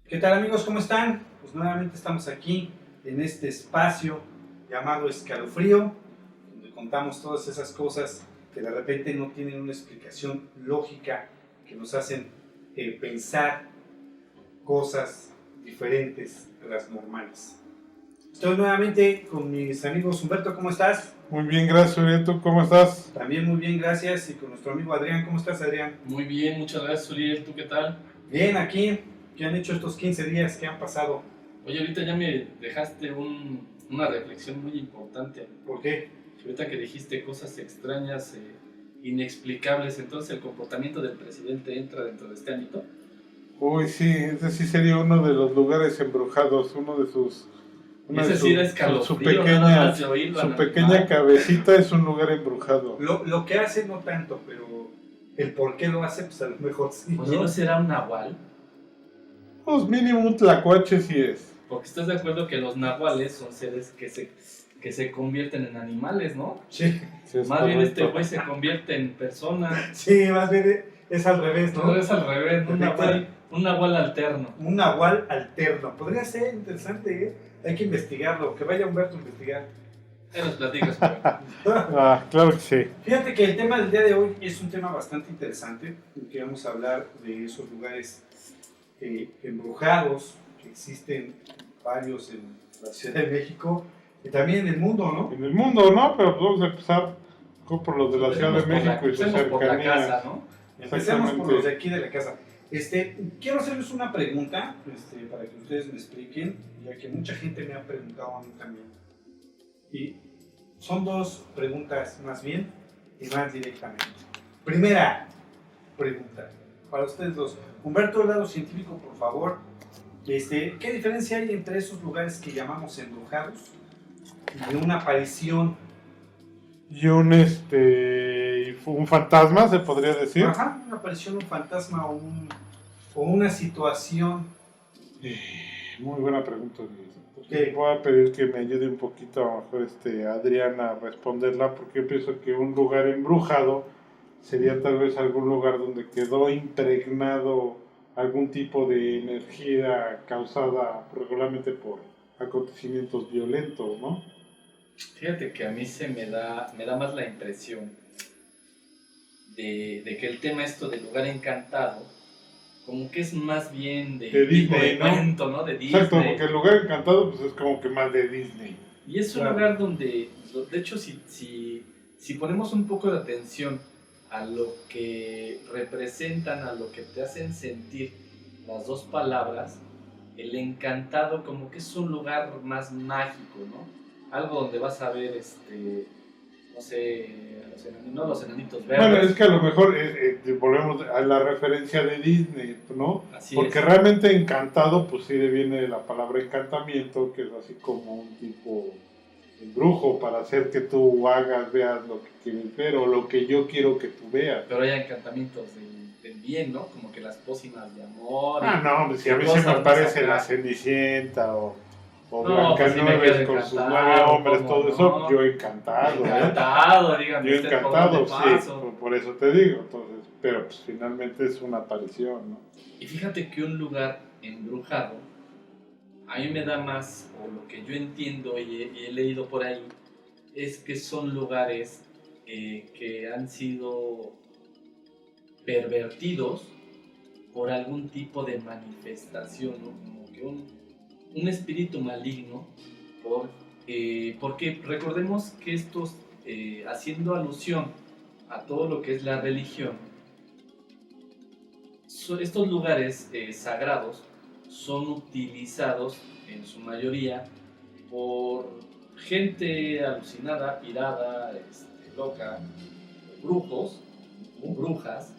¿Qué tal amigos? ¿Cómo están? Pues nuevamente estamos aquí en este espacio llamado Escalofrío, donde contamos todas esas cosas que de repente no tienen una explicación lógica, que nos hacen pensar cosas diferentes a las normales. Estoy nuevamente con mis amigos. Humberto, ¿cómo estás? Muy bien, gracias, Uriel. ¿Tú cómo estás? También muy bien, gracias. Y con nuestro amigo Adrián. ¿Cómo estás, Adrián? Muy bien, muchas gracias, Uriel. ¿Tú qué tal? Bien, aquí. ¿Qué han hecho estos 15 días? ¿Qué han pasado? Oye, ahorita ya me dejaste una reflexión muy importante. ¿Por qué? Ahorita que dijiste cosas extrañas, inexplicables, entonces el comportamiento del presidente entra dentro de este ámbito. Uy, sí, ese sí sería uno de los lugares embrujados, uno de sus... Ese sí era escalofrío, su pequeña cabecita es un lugar embrujado. Lo que hace no tanto, pero el por qué lo hace, pues a lo mejor sí. Oye, ¿no será un nahual? Pues mínimo un tlacuache sí es. Porque estás de acuerdo que los nahuales son seres que se convierten en animales, ¿no? Sí. Sí, es más bien correcto. este güey se convierte en persona. Sí, más bien es al revés, ¿no? No, es al revés, un nahual alterno. Un nahual alterno. Podría ser interesante, ¿eh? Hay que investigarlo, que vaya Humberto a investigar. Ya nos platicas, güey. Ah, claro que sí. Fíjate que el tema del día de hoy es un tema bastante interesante, porque vamos a hablar de esos lugares embrujados, que existen varios en la Ciudad de México y también en el mundo, ¿no? En el mundo, ¿no? Pero vamos a empezar por los de la Ciudad de Empecemos México y su empecemos por la cercanía. casa, ¿no? Empecemos por los de aquí de la casa. Quiero hacerles una pregunta para que ustedes me expliquen, ya que mucha gente me ha preguntado a mí también. Y son dos preguntas más bien y más directamente. Primera pregunta, para ustedes dos. Humberto, del lado científico, por favor. ¿Qué diferencia hay entre esos lugares que llamamos embrujados y de una aparición? Y un fantasma, se podría decir. Ajá, una aparición, un fantasma o una situación. Muy buena pregunta, Luis. Okay. Voy a pedir que me ayude un poquito a lo mejor Adrián a responderla, porque yo pienso que un lugar embrujado sería tal vez algún lugar donde quedó impregnado algún tipo de energía causada regularmente por acontecimientos violentos, ¿no? Fíjate que a mí me da más la impresión de que el tema esto del lugar encantado, como que es más bien de Disney, ¿no? cuento, ¿no? De Disney. Exacto, porque el lugar encantado pues es como que más de Disney. Y es un lugar donde, de hecho, si ponemos un poco de atención a lo que representan, a lo que te hacen sentir las dos palabras, el encantado como que es un lugar más mágico, ¿no? Algo donde vas a ver, no sé, los enanitos verdes. Bueno, es que a lo mejor volvemos a la referencia de Disney, ¿no? Así porque es. realmente encantado, pues sí viene de la palabra encantamiento, que es así como un tipo de brujo para hacer que tú hagas, veas lo que quieres ver o lo que yo quiero que tú veas. Pero hay encantamientos del bien, ¿no? Como que las pócimas de amor. No, pues si a mí se me parece la Cenicienta o Blancanieves con sus 9 hombres, todo eso, no. yo encantado. Encantado, dígame. Yo usted, encantado, por donde sí, paso. por eso te digo, entonces, pero pues finalmente es una aparición, ¿no? Y fíjate que un lugar embrujado, a mí me da más, o lo que yo entiendo y he leído por ahí, es que son lugares que han sido pervertidos por algún tipo de manifestación, ¿no? Como que un espíritu maligno, porque recordemos que estos, haciendo alusión a todo lo que es la religión, estos lugares sagrados son utilizados en su mayoría por gente alucinada, pirada, loca, brujos o brujas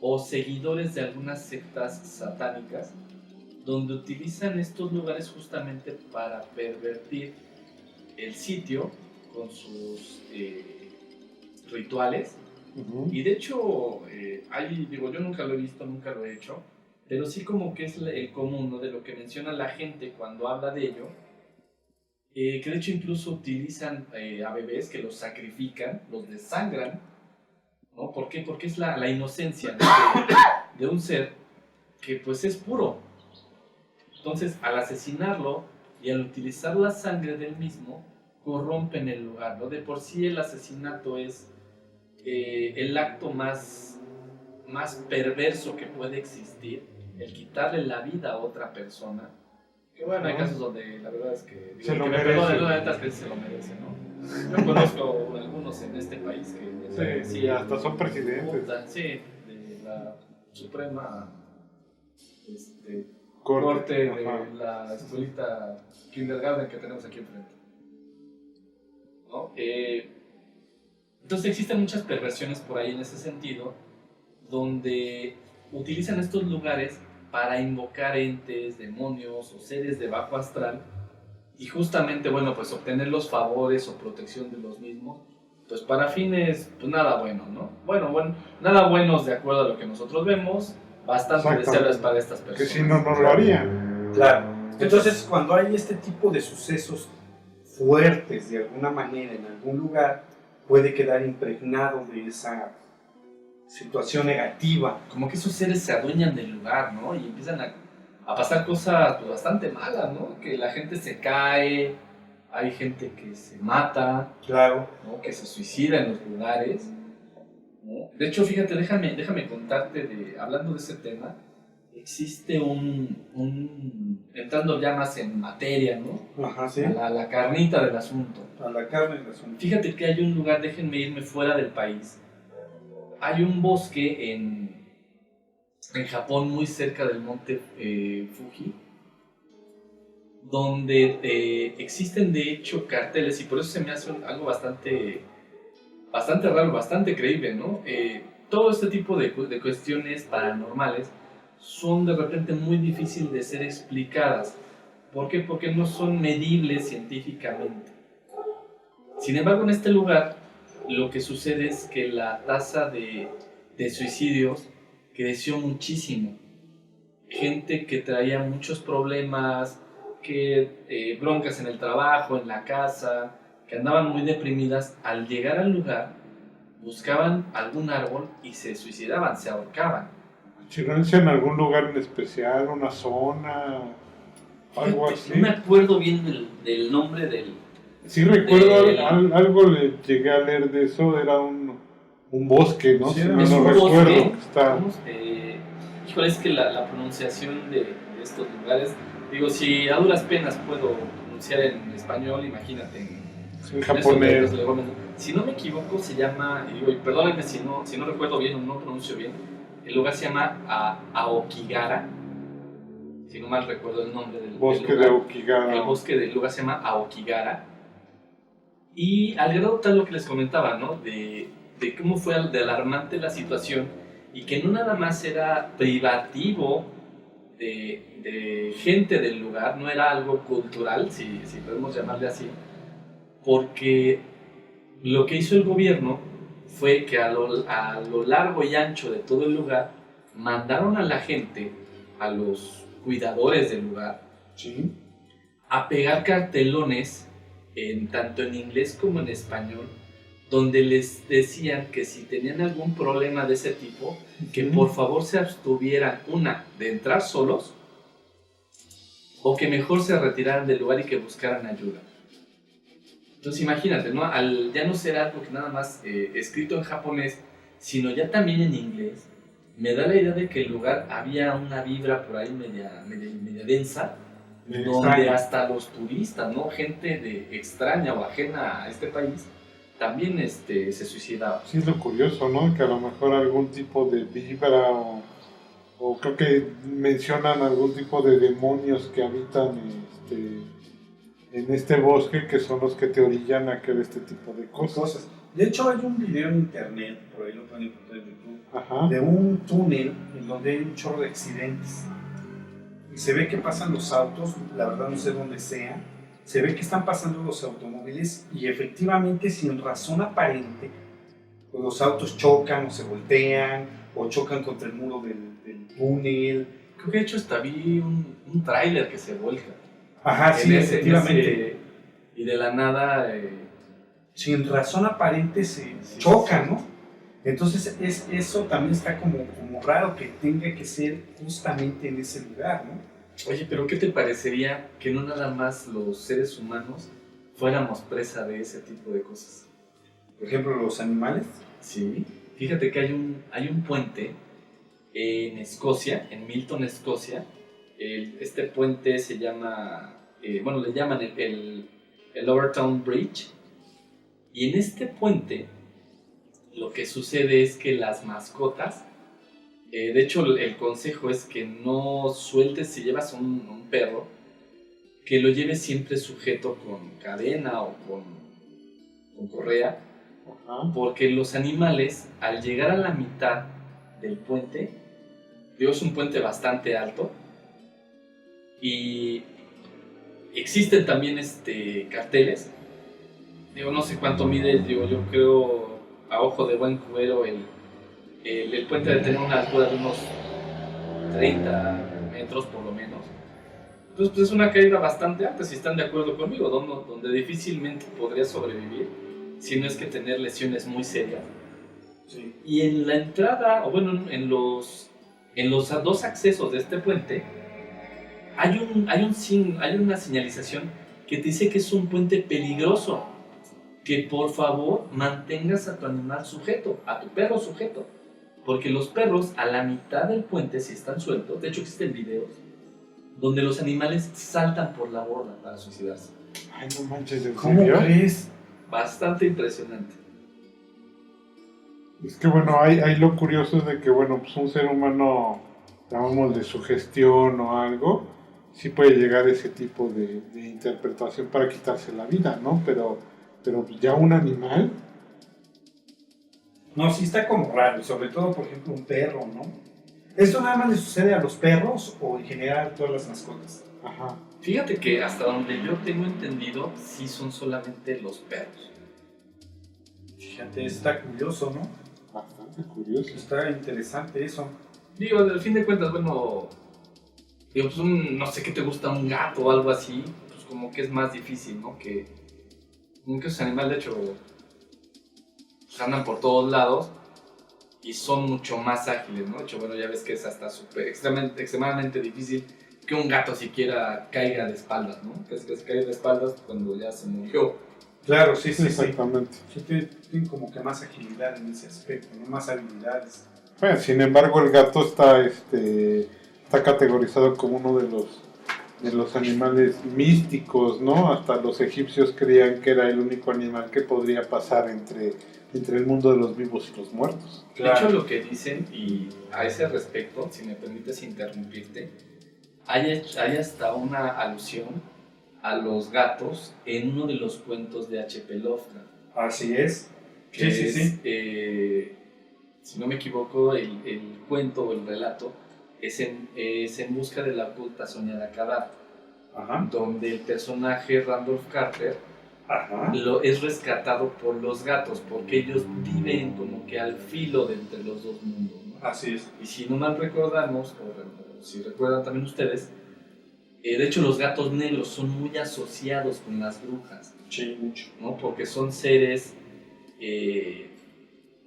o seguidores de algunas sectas satánicas, donde utilizan estos lugares justamente para pervertir el sitio con sus rituales. Y de hecho, yo nunca lo he visto, nunca lo he hecho, pero sí como que es el común, ¿no? De lo que menciona la gente cuando habla de ello, que de hecho incluso utilizan a bebés que los sacrifican, los desangran, ¿no? ¿Por qué? Porque es la inocencia, ¿no? de un ser que pues es puro. Entonces, al asesinarlo y al utilizar la sangre del mismo, corrompen el lugar, ¿no? De por sí el asesinato es el acto más perverso que puede existir, el quitarle la vida a otra persona. Que bueno, hay casos donde la verdad es que Se lo me merece. perdonen, la neta es que se lo merece, ¿no? Yo conozco algunos en este país que Sí, hasta son presidentes. sí, de la Suprema Corte, corte de ajá. la escuelita kindergarten que tenemos aquí enfrente, ¿no? Entonces existen muchas perversiones por ahí en ese sentido, donde utilizan estos lugares para invocar entes, demonios o seres de bajo astral y justamente, bueno, pues obtener los favores o protección de los mismos, pues para fines, pues nada bueno, ¿no? Bueno, nada buenos de acuerdo a lo que nosotros vemos, bastante Exacto. deseables para estas personas. Que si no, no lo harían. Claro. Entonces, cuando hay este tipo de sucesos fuertes de alguna manera en algún lugar, puede quedar impregnado de esa situación negativa. Como que esos seres se adueñan del lugar, ¿no? Y empiezan a pasar cosas pues, bastante malas, ¿no? Que la gente se cae, hay gente que se mata, Claro. ¿no? Que se suicida en los lugares, ¿no? De hecho, fíjate, déjame contarte, hablando de ese tema, existe entrando ya más en materia, ¿no? Ajá, sí. A la carnita del asunto. A la carne y la zona. Fíjate que hay un lugar, déjenme irme fuera del país. Hay un bosque en Japón, muy cerca del monte Fuji, donde existen de hecho carteles, y por eso se me hace algo bastante raro, bastante creíble, ¿no? Todo este tipo de cuestiones paranormales son de repente muy difíciles de ser explicadas. ¿Por qué? Porque no son medibles científicamente. Sin embargo, en este lugar, lo que sucede es que la tasa de suicidios creció muchísimo. Gente que traía muchos problemas, que broncas en el trabajo, en la casa, que andaban muy deprimidas, al llegar al lugar, buscaban algún árbol y se suicidaban, se ahorcaban. ¿Chinoncia en algún lugar en especial, una zona, algo así? No me acuerdo bien del nombre del... Sí recuerdo, algo le llegué a leer de eso, era un bosque, ¿no? Sí, Si era no es lo un recuerdo, bosque. que está... Híjole, es que la pronunciación de estos lugares, digo, si a duras penas puedo pronunciar en español, imagínate en japonés. Si no me equivoco, se llama, y digo, y perdónenme si no recuerdo bien o no pronuncio bien, el lugar se llama Aokigara, si no mal recuerdo el nombre del Bosque lugar. de Aokigara. El bosque del lugar se llama Aokigara. Y al grado tal lo que les comentaba, ¿no? De cómo fue de alarmante la situación y que no nada más era privativo de gente del lugar, no era algo cultural, si podemos llamarle así, porque lo que hizo el gobierno fue que a lo largo y ancho de todo el lugar mandaron a la gente, a los cuidadores del lugar, Sí. a pegar cartelones tanto en inglés como en español, donde les decían que si tenían algún problema de ese tipo, que por favor se abstuvieran, de entrar solos, o que mejor se retiraran del lugar y que buscaran ayuda. Entonces imagínate, ¿no? Al ya no ser algo que nada más escrito en japonés, sino ya también en inglés, me da la idea de que el lugar había una vibra por ahí media densa, donde hasta los turistas, ¿no? Gente extraña o ajena a este país, también se suicidaba. Sí, es lo curioso, ¿no? Que a lo mejor algún tipo de vibra o creo que mencionan algún tipo de demonios que habitan en este bosque, que son los que te orillan a hacer este tipo de cosas. De hecho, hay un video en internet, por ahí lo pueden encontrar en YouTube, Ajá. de un túnel en donde hay un chorro de accidentes. Y se ve que pasan los autos, la verdad no sé dónde sea, se ve que están pasando los automóviles y efectivamente sin razón aparente, pues los autos chocan o se voltean o chocan contra el muro del túnel. Creo que de hecho hasta vi un tráiler que se vuelca. Ajá, sí, efectivamente. Y de la nada... sin razón aparente se chocan, ¿no? Entonces eso también está como raro que tenga que ser justamente en ese lugar, ¿no? Oye, pero ¿qué te parecería que no nada más los seres humanos fuéramos presa de ese tipo de cosas? Por ejemplo, los animales. Sí, fíjate que hay un puente en Escocia, en Milton, Escocia. Este puente se llama, bueno, le llaman el Overtown Bridge. Y en este puente lo que sucede es que las mascotas, de hecho el consejo es que no sueltes si llevas un perro, que lo lleves siempre sujeto con cadena o con correa, porque los animales al llegar a la mitad del puente, digo, es un puente bastante alto y existen también carteles. Digo, no sé cuánto mide, digo, yo creo a ojo de buen cubero el puente debe tener una altura de unos 30 metros por lo menos. Entonces pues es una caída bastante alta, si están de acuerdo conmigo, donde difícilmente podría sobrevivir, si no es que tener lesiones muy serias. Sí. Y en la entrada, o bueno, en los dos accesos de este puente, hay una señalización que te dice que es un puente peligroso, que por favor mantengas a tu animal sujeto, a tu perro sujeto, porque los perros a la mitad del puente, si están sueltos, de hecho existen videos, donde los animales saltan por la borda para suicidarse. Ay, no manches, ¿en ¿Cómo serio? crees? Bastante impresionante. Es que bueno, hay lo curioso es de que bueno, pues un ser humano, llamamos de sugestión o algo, sí puede llegar a ese tipo de interpretación para quitarse la vida, ¿no? Pero ya un animal, No, sí está como raro, y sobre todo, por ejemplo, un perro, ¿no? ¿Esto nada más le sucede a los perros o en general a todas las mascotas? ajá, Fíjate que hasta donde yo tengo entendido, sí son solamente los perros. Fíjate, está curioso, ¿no? bastante curioso. Está interesante eso. Digo, al fin de cuentas, bueno, digo, pues no sé qué te gusta, un gato o algo así, pues como que es más difícil, ¿no? Como que esos animales, de hecho, pues andan por todos lados y son mucho más ágiles, ¿no? De hecho, bueno, ya ves que es hasta extremadamente difícil que un gato siquiera caiga de espaldas, ¿no? Que se caiga de espaldas cuando ya se murió. Claro, sí, sí, sí. Exactamente. Sí, tienen como que más agilidad en ese aspecto, ¿no? Más habilidades. Bueno, sin embargo, el gato está categorizado como uno de los animales místicos, ¿no? Hasta los egipcios creían que era el único animal que podría pasar entre el mundo de los vivos y los muertos. De hecho, lo que dicen, y a ese respecto, si me permites interrumpirte, hay hasta una alusión a los gatos en uno de los cuentos de H.P. Lovecraft. Así es. Que Sí, sí, es, sí. Si no me equivoco, el cuento o el relato es en busca de la oculta soñada cadáver, Ajá. donde el personaje Randolph Carter Ajá. es rescatado por los gatos, porque ellos viven como que al filo de entre los dos mundos, ¿no? Así es. Y si no mal recordamos, o si recuerdan también ustedes, de hecho los gatos negros son muy asociados con las brujas, Sí, mucho. ¿no? Porque son seres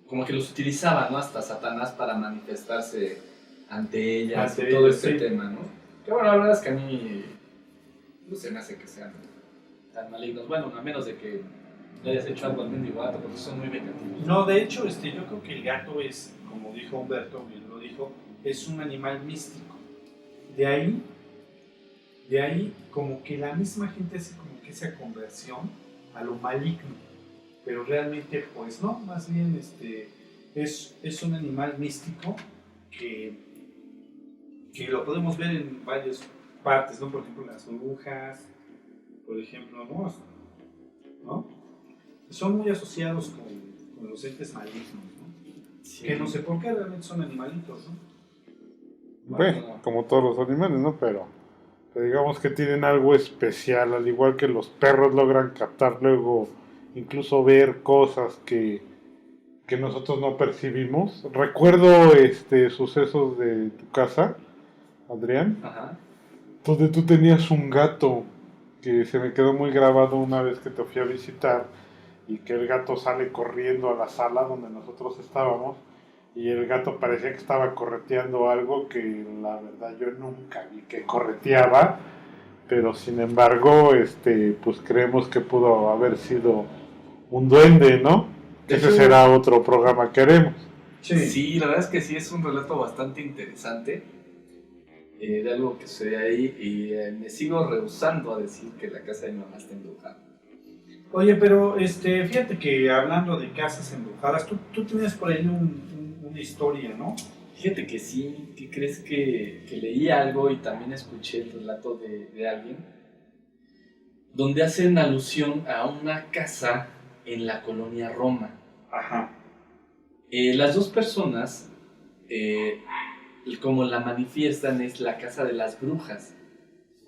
como que los utilizaban, ¿no? Hasta Satanás para manifestarse ante ellas Ante y todo ellas, este sí. tema, ¿no? Que bueno, la verdad es que a mí no se me hace que sean tan malignos. Bueno, a menos de que le hayas hecho algo al mendigo gato, porque son muy vengativos. No, de hecho, yo creo que el gato es, como dijo Humberto, bien lo dijo, es un animal místico. De ahí, como que la misma gente hace como que esa conversión a lo maligno. Pero realmente, pues no, más bien es un animal místico que lo podemos ver en varias partes, ¿no? Por ejemplo, las brujas, por ejemplo, ¿no? Son muy asociados con los entes malignos, ¿no? Sí. Que no sé por qué realmente son animalitos, ¿no? Bueno, como todos los animales, ¿no? Pero digamos que tienen algo especial, al igual que los perros logran captar luego, incluso ver cosas que nosotros no percibimos. Recuerdo sucesos de tu casa, Adrián, Ajá. donde tú tenías un gato que se me quedó muy grabado una vez que te fui a visitar y que el gato sale corriendo a la sala donde nosotros estábamos y el gato parecía que estaba correteando algo que la verdad yo nunca vi que correteaba, pero sin embargo, pues creemos que pudo haber sido un duende, ¿no? De Ese hecho, será otro programa que haremos. sí, la verdad es que sí es un relato bastante interesante de algo que sucede ahí y me sigo rehusando a decir que la casa de mi mamá está embrujada. Oye, pero fíjate que hablando de casas embrujadas, tú tienes por ahí una historia, ¿no? Fíjate que sí, que crees que leí algo y también escuché el relato de alguien donde hacen alusión a una casa en la colonia Roma. Ajá. Las dos personas, como la manifiestan, es la casa de las brujas.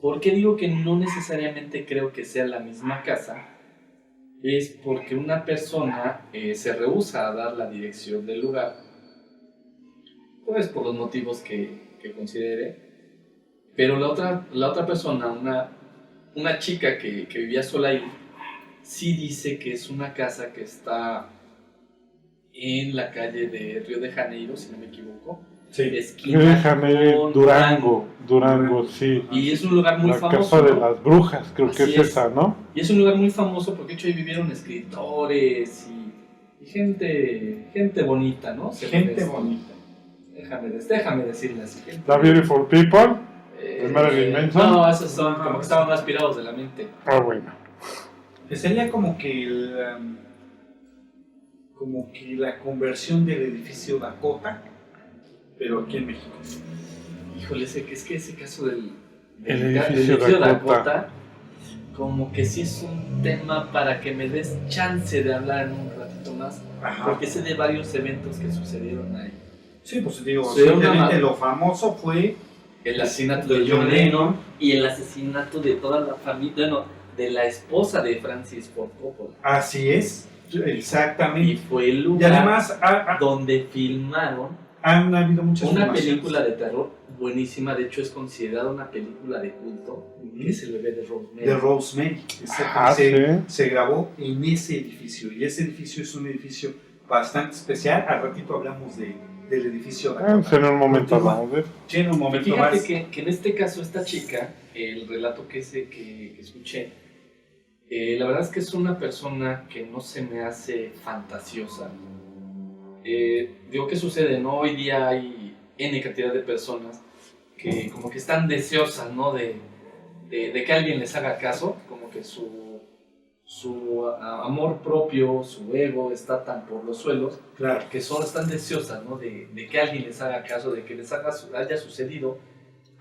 ¿Por qué digo que no necesariamente creo que sea la misma casa? Es porque una persona se rehúsa a dar la dirección del lugar, pues por los motivos que considere, pero la otra persona, una chica que vivía sola ahí, sí dice que es una casa que está en la calle de Río de Janeiro, si no me equivoco, Sí. esquina Déjame, con Durango, sí. Y es un lugar muy La famoso, casa de ¿no? las brujas, creo que Así es esa, ¿no? Y es un lugar muy famoso porque de hecho ahí vivieron escritores y gente bonita, ¿no? Gente bonita. Déjame decirle así. The Beautiful People, de Marilyn Manson. No, esos son como que estaban más pirados de la mente. Ah, bueno. Que sería como que como que la conversión del edificio Dakota, pero aquí en México. Híjole, es que ese caso del edificio Dakota, como que sí es un tema para que me des chance de hablar en un ratito más, Ajá. porque sé de varios eventos que sucedieron ahí. Sí, pues digo, Sí, simplemente lo famoso fue el asesinato de John Lennon y el asesinato de toda la familia, bueno, de la esposa de Francis Ford Coppola. Así es, exactamente. Y fue el Y lugar además donde filmaron han habido muchas una filmaciones. película de terror buenísima, de hecho es considerada una película de culto, que es El bebé de Rosemary. De Rosemary. Ah, Se grabó en ese edificio, y ese edificio es un edificio bastante especial. Al ratito hablamos del edificio Dakota. En un momento Continúa. hablamos de... Tiene un momento Fíjate más. que en este caso esta chica, el relato que escuché, la verdad es que es una persona que no se me hace fantasiosa. Digo, ¿qué sucede? ¿No? Hoy día hay N cantidad de personas que como que están deseosas, ¿no? de que alguien les haga caso, como que su amor propio, su ego está tan por los suelos, Claro. que solo están deseosas, ¿no? de que alguien les haga caso, de que les haya sucedido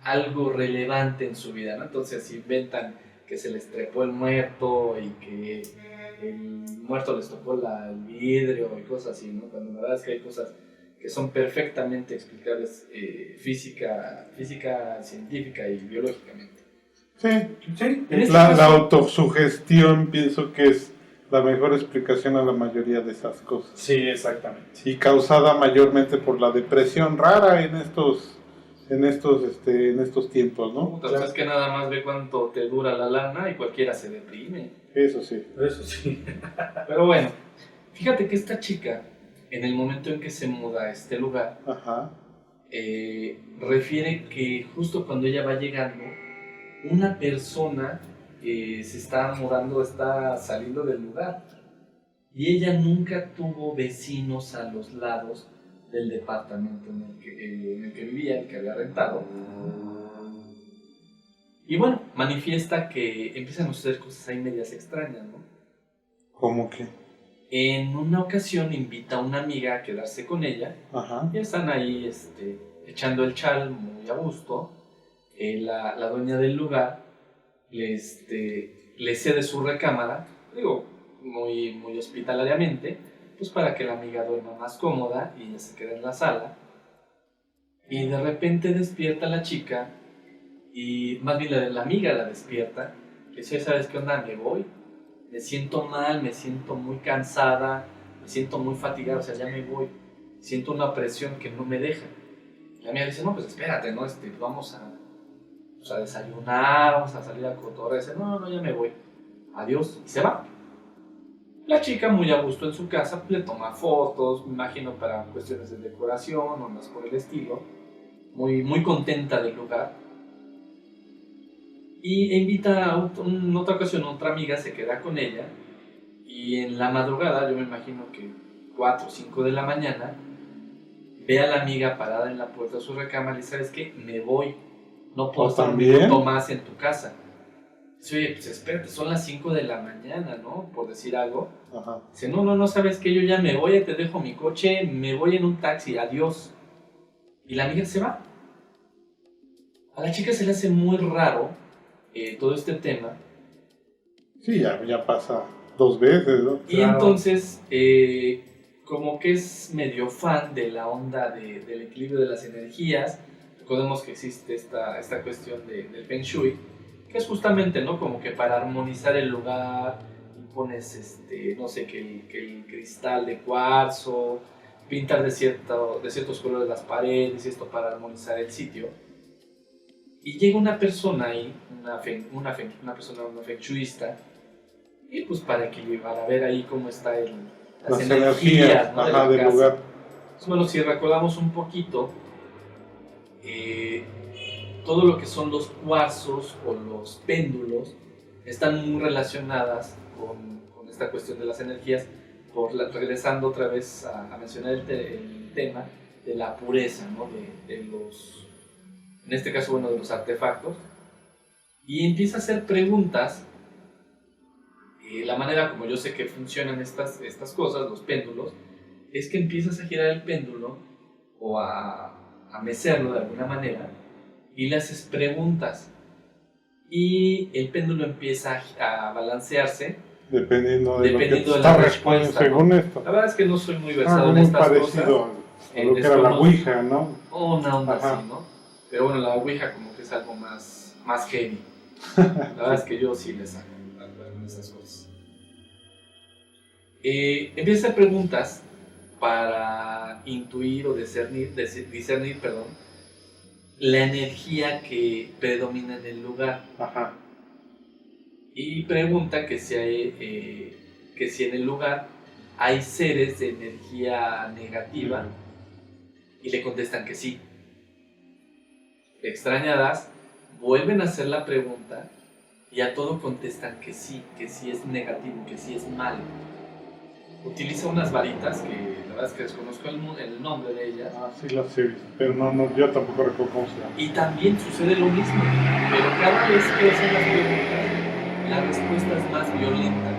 algo relevante en su vida, ¿no? Entonces inventan que se les trepó el muerto y que el muerto les tocó el vidrio y cosas así, ¿no? Cuando la verdad es que hay cosas que son perfectamente explicables física, científica y biológicamente. Sí, Sí, la autosugestión pienso que es la mejor explicación a la mayoría de esas cosas. sí, exactamente. Y causada mayormente por la depresión rara en estos tiempos, ¿no? Puta, pues es que nada más ve cuánto te dura la lana y cualquiera se deprime. Eso sí. Eso sí. Pero bueno, fíjate que esta chica, en el momento en que se muda a este lugar, Ajá. refiere que justo cuando ella va llegando, una persona se está mudando, está saliendo del lugar. Y ella nunca tuvo vecinos a los lados del departamento en el que vivía, el que había rentado. Y bueno, manifiesta que empiezan a suceder cosas ahí medias extrañas, ¿no? ¿Cómo que? En una ocasión invita a una amiga a quedarse con ella. Ajá. Y están ahí echando el chal muy a gusto. La dueña del lugar le cede su recámara, digo, muy, muy hospitalariamente, pues para que la amiga duerma más cómoda y ella se quede en la sala. Y de repente despierta la chica, y más bien la amiga la despierta, y dice, ¿sabes qué onda? Me voy, me siento mal, me siento muy cansada, me siento muy fatigada, o sea, ya me voy, siento una presión que no me deja. La amiga dice, no, pues espérate, ¿no? Vamos a desayunar, vamos a salir a cotorrear. Dice, no, ya me voy, adiós, y se va. La chica, muy a gusto en su casa, le toma fotos, me imagino para cuestiones de decoración o más por el estilo, muy, muy contenta del lugar. Y invita en otra ocasión a otra amiga, se queda con ella, y en la madrugada, yo me imagino que 4 o 5 de la mañana, ve a la amiga parada en la puerta de su recámara y dice, ¿sabes qué? Me voy, no puedo estar un minuto más en tu casa. Dice, oye, pues espérate, son las 5 de la mañana, ¿no? Por decir algo. Ajá. Dice, no, ¿sabes qué? Yo ya me voy, te dejo mi coche, me voy en un taxi, adiós. Y la amiga se va. A la chica se le hace muy raro todo este tema. Sí, ya pasa 2 veces, ¿no? Y entonces, como que es medio fan de la onda del equilibrio de las energías. Recordemos que existe esta cuestión del Feng Shui, que es justamente, ¿no? Como que para armonizar el lugar, pones, no sé, que el cristal de cuarzo, pintar de ciertos colores las paredes y esto para armonizar el sitio. Y llega una persona ahí, una persona, una feng shuista, y pues para equilibrar, para ver ahí cómo está las energías, ¿no? Ajá, del lugar. Bueno, si recordamos un poquito, todo lo que son los cuarzos o los péndulos están muy relacionadas con esta cuestión de las energías, regresando otra vez a mencionar el tema de la pureza, ¿no? de los, en este caso, bueno, de los artefactos, y empieza a hacer preguntas. La manera como yo sé que funcionan estas cosas, los péndulos, es que empiezas a girar el péndulo o a mecerlo de alguna manera y le haces preguntas y el péndulo empieza a balancearse dependiendo de lo que te de está la respondiendo, respuesta, según ¿no? esto. La verdad es que no soy muy versado en muy estas parecido cosas. a lo que era la Ouija, ¿no? Una onda Ajá. así, ¿no? Pero bueno, la Ouija como que es algo más heavy. La verdad es que yo sí le saco en esas cosas. Empieza a hacer preguntas para intuir o discernir, la energía que predomina en el lugar. Ajá. Y pregunta que si en el lugar hay seres de energía negativa, y le contestan que sí. Extrañadas, vuelven a hacer la pregunta y a todo contestan que sí es negativo, que sí es malo. Utiliza unas varitas que la verdad es que desconozco el nombre de ellas. Ah, sí las he visto, pero no, yo tampoco recuerdo cómo se llama. Y también sucede lo mismo, pero cada vez que hacen las preguntas, la respuesta es más violenta,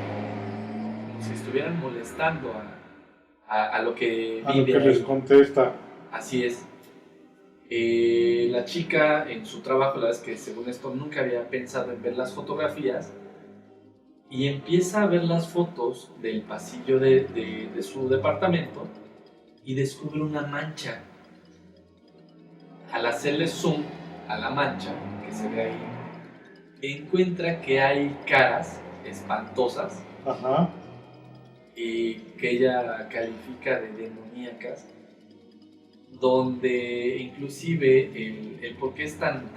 como si estuvieran molestando a lo que a lo vive que ahí. les contesta. Así es. La chica en su trabajo, la verdad es que según esto nunca había pensado en ver las fotografías y empieza a ver las fotos del pasillo de su departamento y descubre una mancha. Al hacerle zoom a la mancha que se ve ahí, encuentra que hay caras espantosas. Ajá. Que ella califica de demoníacas, donde inclusive el por qué es tan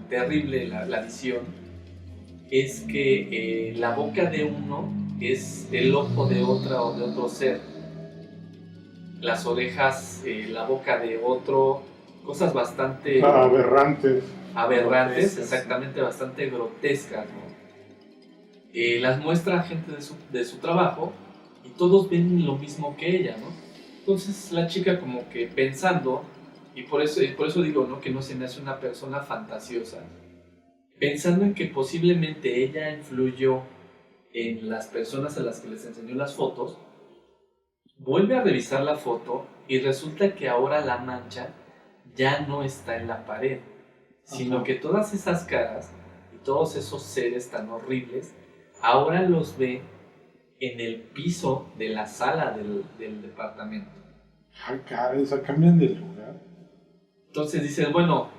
terrible la visión es que la boca de uno es el ojo de otra o de otro ser, las orejas, la boca de otro, cosas bastante aberrantes, exactamente, bastante grotescas, ¿no? Las muestra gente de su trabajo y todos ven lo mismo que ella, ¿no? Entonces la chica como que pensando, y por eso digo, ¿no? Que no se me hace una persona fantasiosa, pensando en que posiblemente ella influyó en las personas a las que les enseñó las fotos, vuelve a revisar la foto y resulta que ahora la mancha ya no está en la pared, sino Ajá. que todas esas caras y todos esos seres tan horribles, ahora los ve en el piso de la sala del departamento. Ay, caray, o sea, cambian de lugar. Entonces dices, bueno,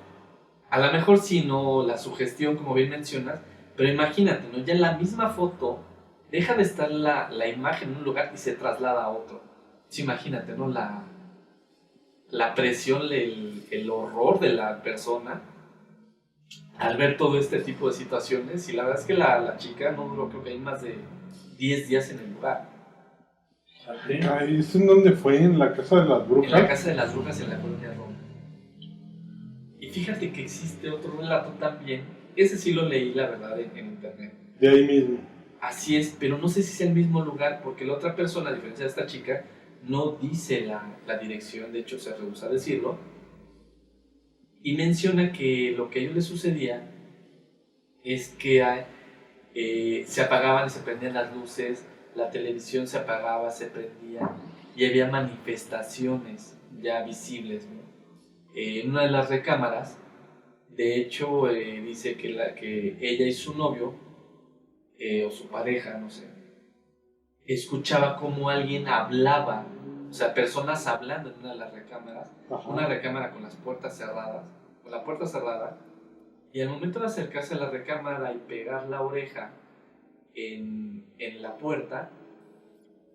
a lo mejor sí, no la sugestión, como bien mencionas, pero imagínate, ¿no? Ya en la misma foto deja de estar la imagen en un lugar y se traslada a otro. Entonces, imagínate, ¿no? La presión, el horror de la persona al ver todo este tipo de situaciones. Y la verdad es que la chica no duró, creo que hay más de 10 días en el lugar. Ay, ¿eso en dónde fue? ¿En la casa de las brujas? En la casa de las brujas en la colonia Roma. Y fíjate que existe otro relato también. Ese sí lo leí, la verdad, en internet. De ahí mismo. Así es, pero no sé si es el mismo lugar, porque la otra persona, a diferencia de esta chica, no dice la dirección, de hecho se rehúsa a decirlo, y menciona que lo que a ellos les sucedía es que se apagaban y se prendían las luces, la televisión se apagaba, se prendía, y había manifestaciones ya visibles, ¿no? En una de las recámaras, de hecho, dice que ella y su novio, o su pareja, no sé, escuchaba como alguien hablaba, o sea, personas hablando en una de las recámaras, una recámara con las puertas cerradas, con la puerta cerrada, y al momento de acercarse a la recámara y pegar la oreja en la puerta,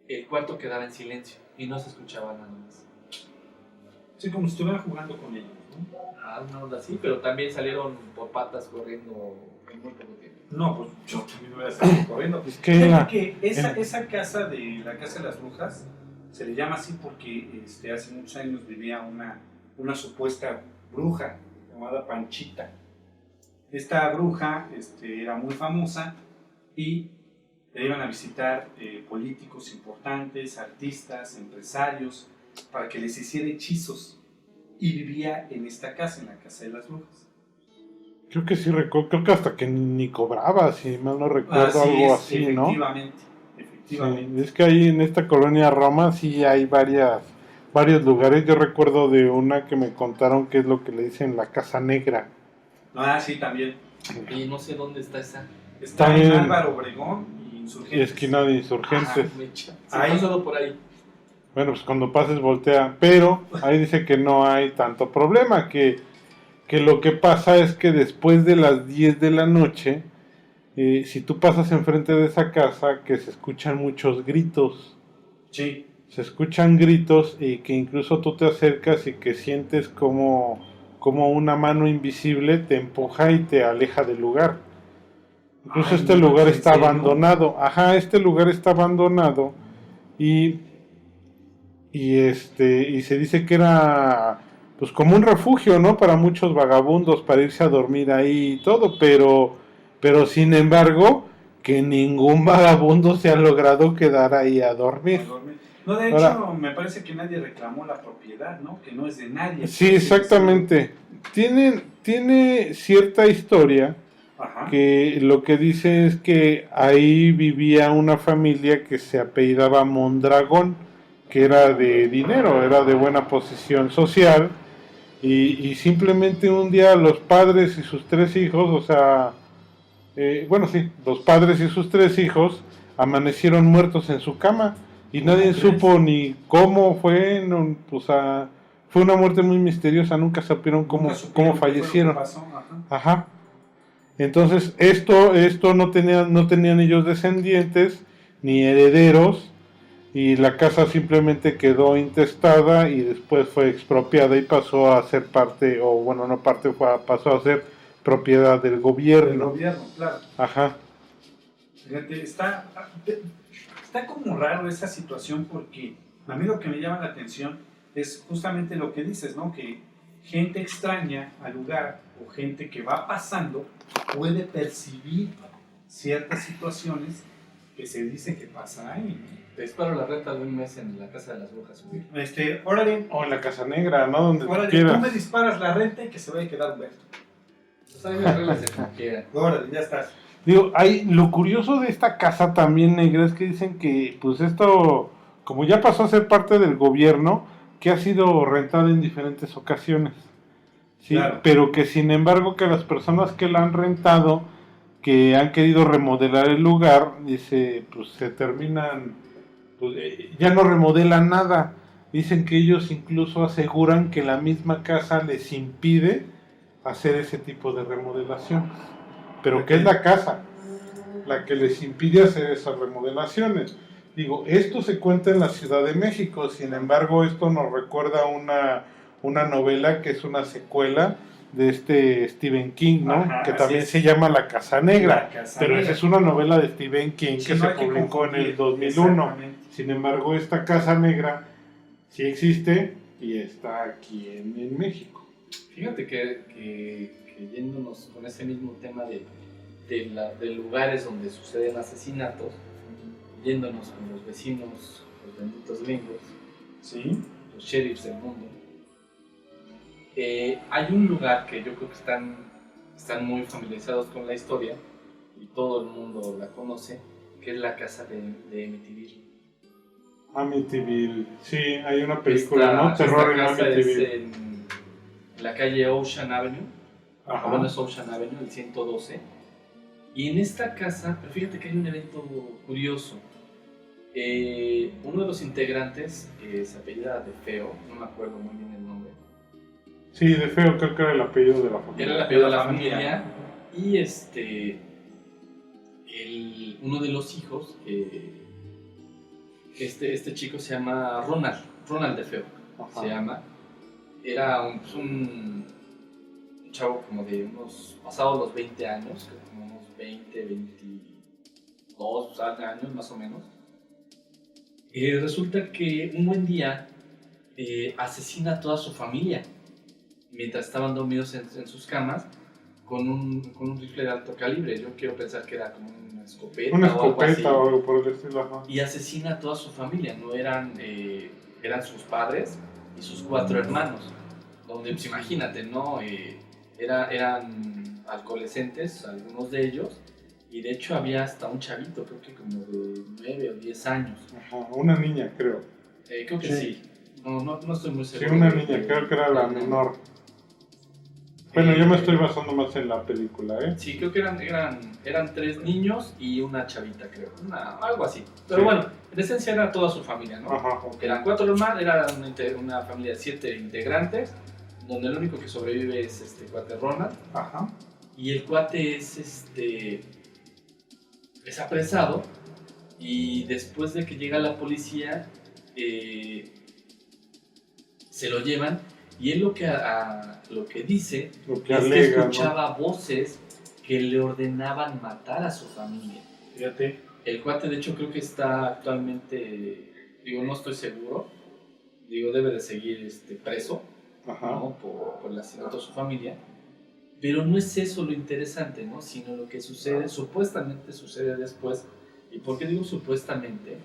el cuarto quedaba en silencio y no se escuchaba nada más. Sí, como si estuvieran jugando con ellos, ¿no? Una onda así, pero también salieron por patas corriendo en muy poco tiempo. No, pues yo también me voy a estar corriendo. Es que Fíjate que esa casa de la Casa de las Brujas se le llama así porque hace muchos años vivía una supuesta bruja llamada Panchita. Esta bruja era muy famosa y le iban a visitar políticos importantes, artistas, empresarios, para que les hiciera hechizos. Y vivía en esta casa, en la Casa de las Brujas. creo que sí recuerdo, creo que hasta que ni cobraba, si mal no recuerdo, algo así, ¿no? Efectivamente. Sí, es que ahí en esta colonia Roma sí hay varios lugares. Yo recuerdo de una que me contaron que es lo que le dicen la Casa Negra. Sí, también. Y no sé dónde está esa. Está También en Álvaro Obregón y Insurgentes. Esquina de Insurgentes. Sí, Ahí. pasado por ahí. Bueno, pues cuando pases voltea, pero ahí dice que no hay tanto problema, que lo que pasa es que después de las 10 de la noche, si tú pasas enfrente de esa casa, que se escuchan muchos gritos. Sí. Se escuchan gritos y que incluso tú te acercas y que sientes como una mano invisible te empuja y te aleja del lugar. Incluso este lugar está abandonado. Este lugar está abandonado y se dice que era pues como un refugio, ¿no? Para muchos vagabundos, para irse a dormir ahí y todo, pero sin embargo, que ningún vagabundo se ha logrado quedar ahí a dormir. No, de hecho, me parece que nadie reclamó la propiedad, ¿no? Que no es de nadie. Sí, exactamente. Tiene cierta historia. Ajá. Que lo que dice es que ahí vivía una familia que se apellidaba Mondragón, que era de dinero, era de buena posición social, y simplemente un día los padres y sus 3 hijos, o sea, los padres y sus 3 hijos amanecieron muertos en su cama, y nadie supo ni cómo fue, no, o sea, fue una muerte muy misteriosa, nunca supieron cómo fallecieron. Ajá. Entonces, esto no tenían ellos descendientes ni herederos, y la casa simplemente quedó intestada y después fue expropiada y pasó a ser parte, o bueno, no parte, pasó a ser propiedad del gobierno. Del gobierno, claro. Ajá. Fíjate, está como raro esa situación porque a mí lo que me llama la atención es justamente lo que dices, ¿no? Que gente extraña al lugar o gente que va pasando puede percibir ciertas situaciones que se dice que pasa ahí. Te disparo la renta de un mes en la Casa de las Brujas. Órale. O en la Casa Negra, ¿no? Donde Órale, quieras. tú me disparas la renta y que se vaya a quedar Humberto. Pues ahí me arreglas de como quieran. Órale, ya estás. Digo, lo curioso de esta casa también negra es que dicen que, pues esto, como ya pasó a ser parte del gobierno, que ha sido rentado en diferentes ocasiones. Sí, claro. Pero que sin embargo que las personas que la han rentado, que han querido remodelar el lugar, dice, pues se terminan, pues, ya no remodelan nada. Dicen que ellos incluso aseguran que la misma casa les impide hacer ese tipo de remodelaciones. Pero que es la casa la que les impide hacer esas remodelaciones. Digo, esto se cuenta en la Ciudad de México, sin embargo esto nos recuerda una novela que es una secuela de este Stephen King, ¿no? Ajá, que así también es. se llama La Casa Negra. La Casa Pero Negra. esa es una novela de Stephen King Sí, que no se hay que publicó en el confundir. 2001. Exactamente. Sin embargo, esta Casa Negra sí existe y está aquí en México. Fíjate que yéndonos con ese mismo tema de lugares donde suceden asesinatos, yéndonos con los vecinos, los benditos gringos, Sí. los sheriffs del mundo, hay un lugar que yo creo que están muy familiarizados con la historia y todo el mundo la conoce, que es la casa de Amityville. Amityville, sí, hay una película, ¿no? Esta Terror en casa es Amityville. en la calle Ocean Avenue, Ajá. bueno, es Ocean Avenue, el 112. Y en esta casa, pero fíjate que hay un evento curioso. Uno de los integrantes se apellida De Feo, no me acuerdo muy bien el nombre. Sí, de feo, creo que era el apellido de la familia. Era el apellido de la familia. Y uno de los hijos, este chico se llama Ronald De Feo, Ajá. se llama. Era un chavo como de unos, pasados los 20 años, creo que como unos 20, 22 años más o menos. Resulta que un buen día asesina a toda su familia mientras estaban dormidos en sus camas con un rifle de alto calibre. Yo quiero pensar que era como una escopeta, Una o algo así. escopeta o algo por el estilo. Ajá. Y asesina a toda su familia, ¿no? Eran sus padres y sus 4 hermanos. Donde, pues imagínate, ¿no? Eran adolescentes, algunos de ellos. Y de hecho había hasta un chavito, creo que como de 9 o 10 años. Ajá, una niña, creo. Creo que sí. No estoy muy Sí, seguro. una niña, creo que era la menor. Bueno, yo me estoy basando más en la película, ¿eh? Sí, creo que eran 3 niños y una chavita, creo. Algo así. Pero Sí. bueno, en esencia era toda su familia, ¿no? Ajá, ok. Eran 4 hermanos, era una familia de 7 integrantes, donde el único que sobrevive es este cuate Ronald. Ajá. Y el cuate es apresado, y después de que llega la policía, se lo llevan, y él lo que dice Lo que es que alega, escuchaba voces que le ordenaban matar a su familia. Fíjate. El cuate, de hecho, creo que está actualmente, no estoy seguro, debe de seguir preso, ¿no? Ajá. ¿no? por el asesinato de su familia. Pero no es eso lo interesante, ¿no? Sino lo que sucede, supuestamente sucede después. ¿Y por qué digo supuestamente?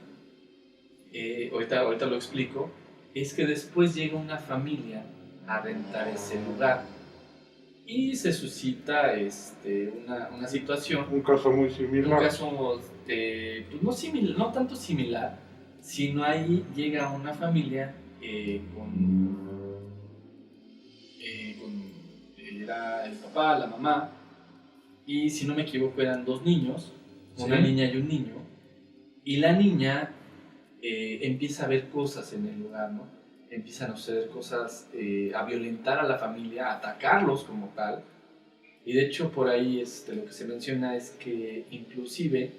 Ahorita lo explico. Es que después llega una familia a rentar ese lugar y se suscita una situación. Un caso muy Un similar. caso, pues no tanto similar, sino ahí llega una familia era el papá, la mamá, y si no me equivoco eran 2 niños, una Sí. niña y un niño, y la niña empieza a ver cosas en el lugar, ¿no? Empiezan a suceder cosas, a violentar a la familia, a atacarlos como tal, y de hecho por ahí lo que se menciona es que inclusive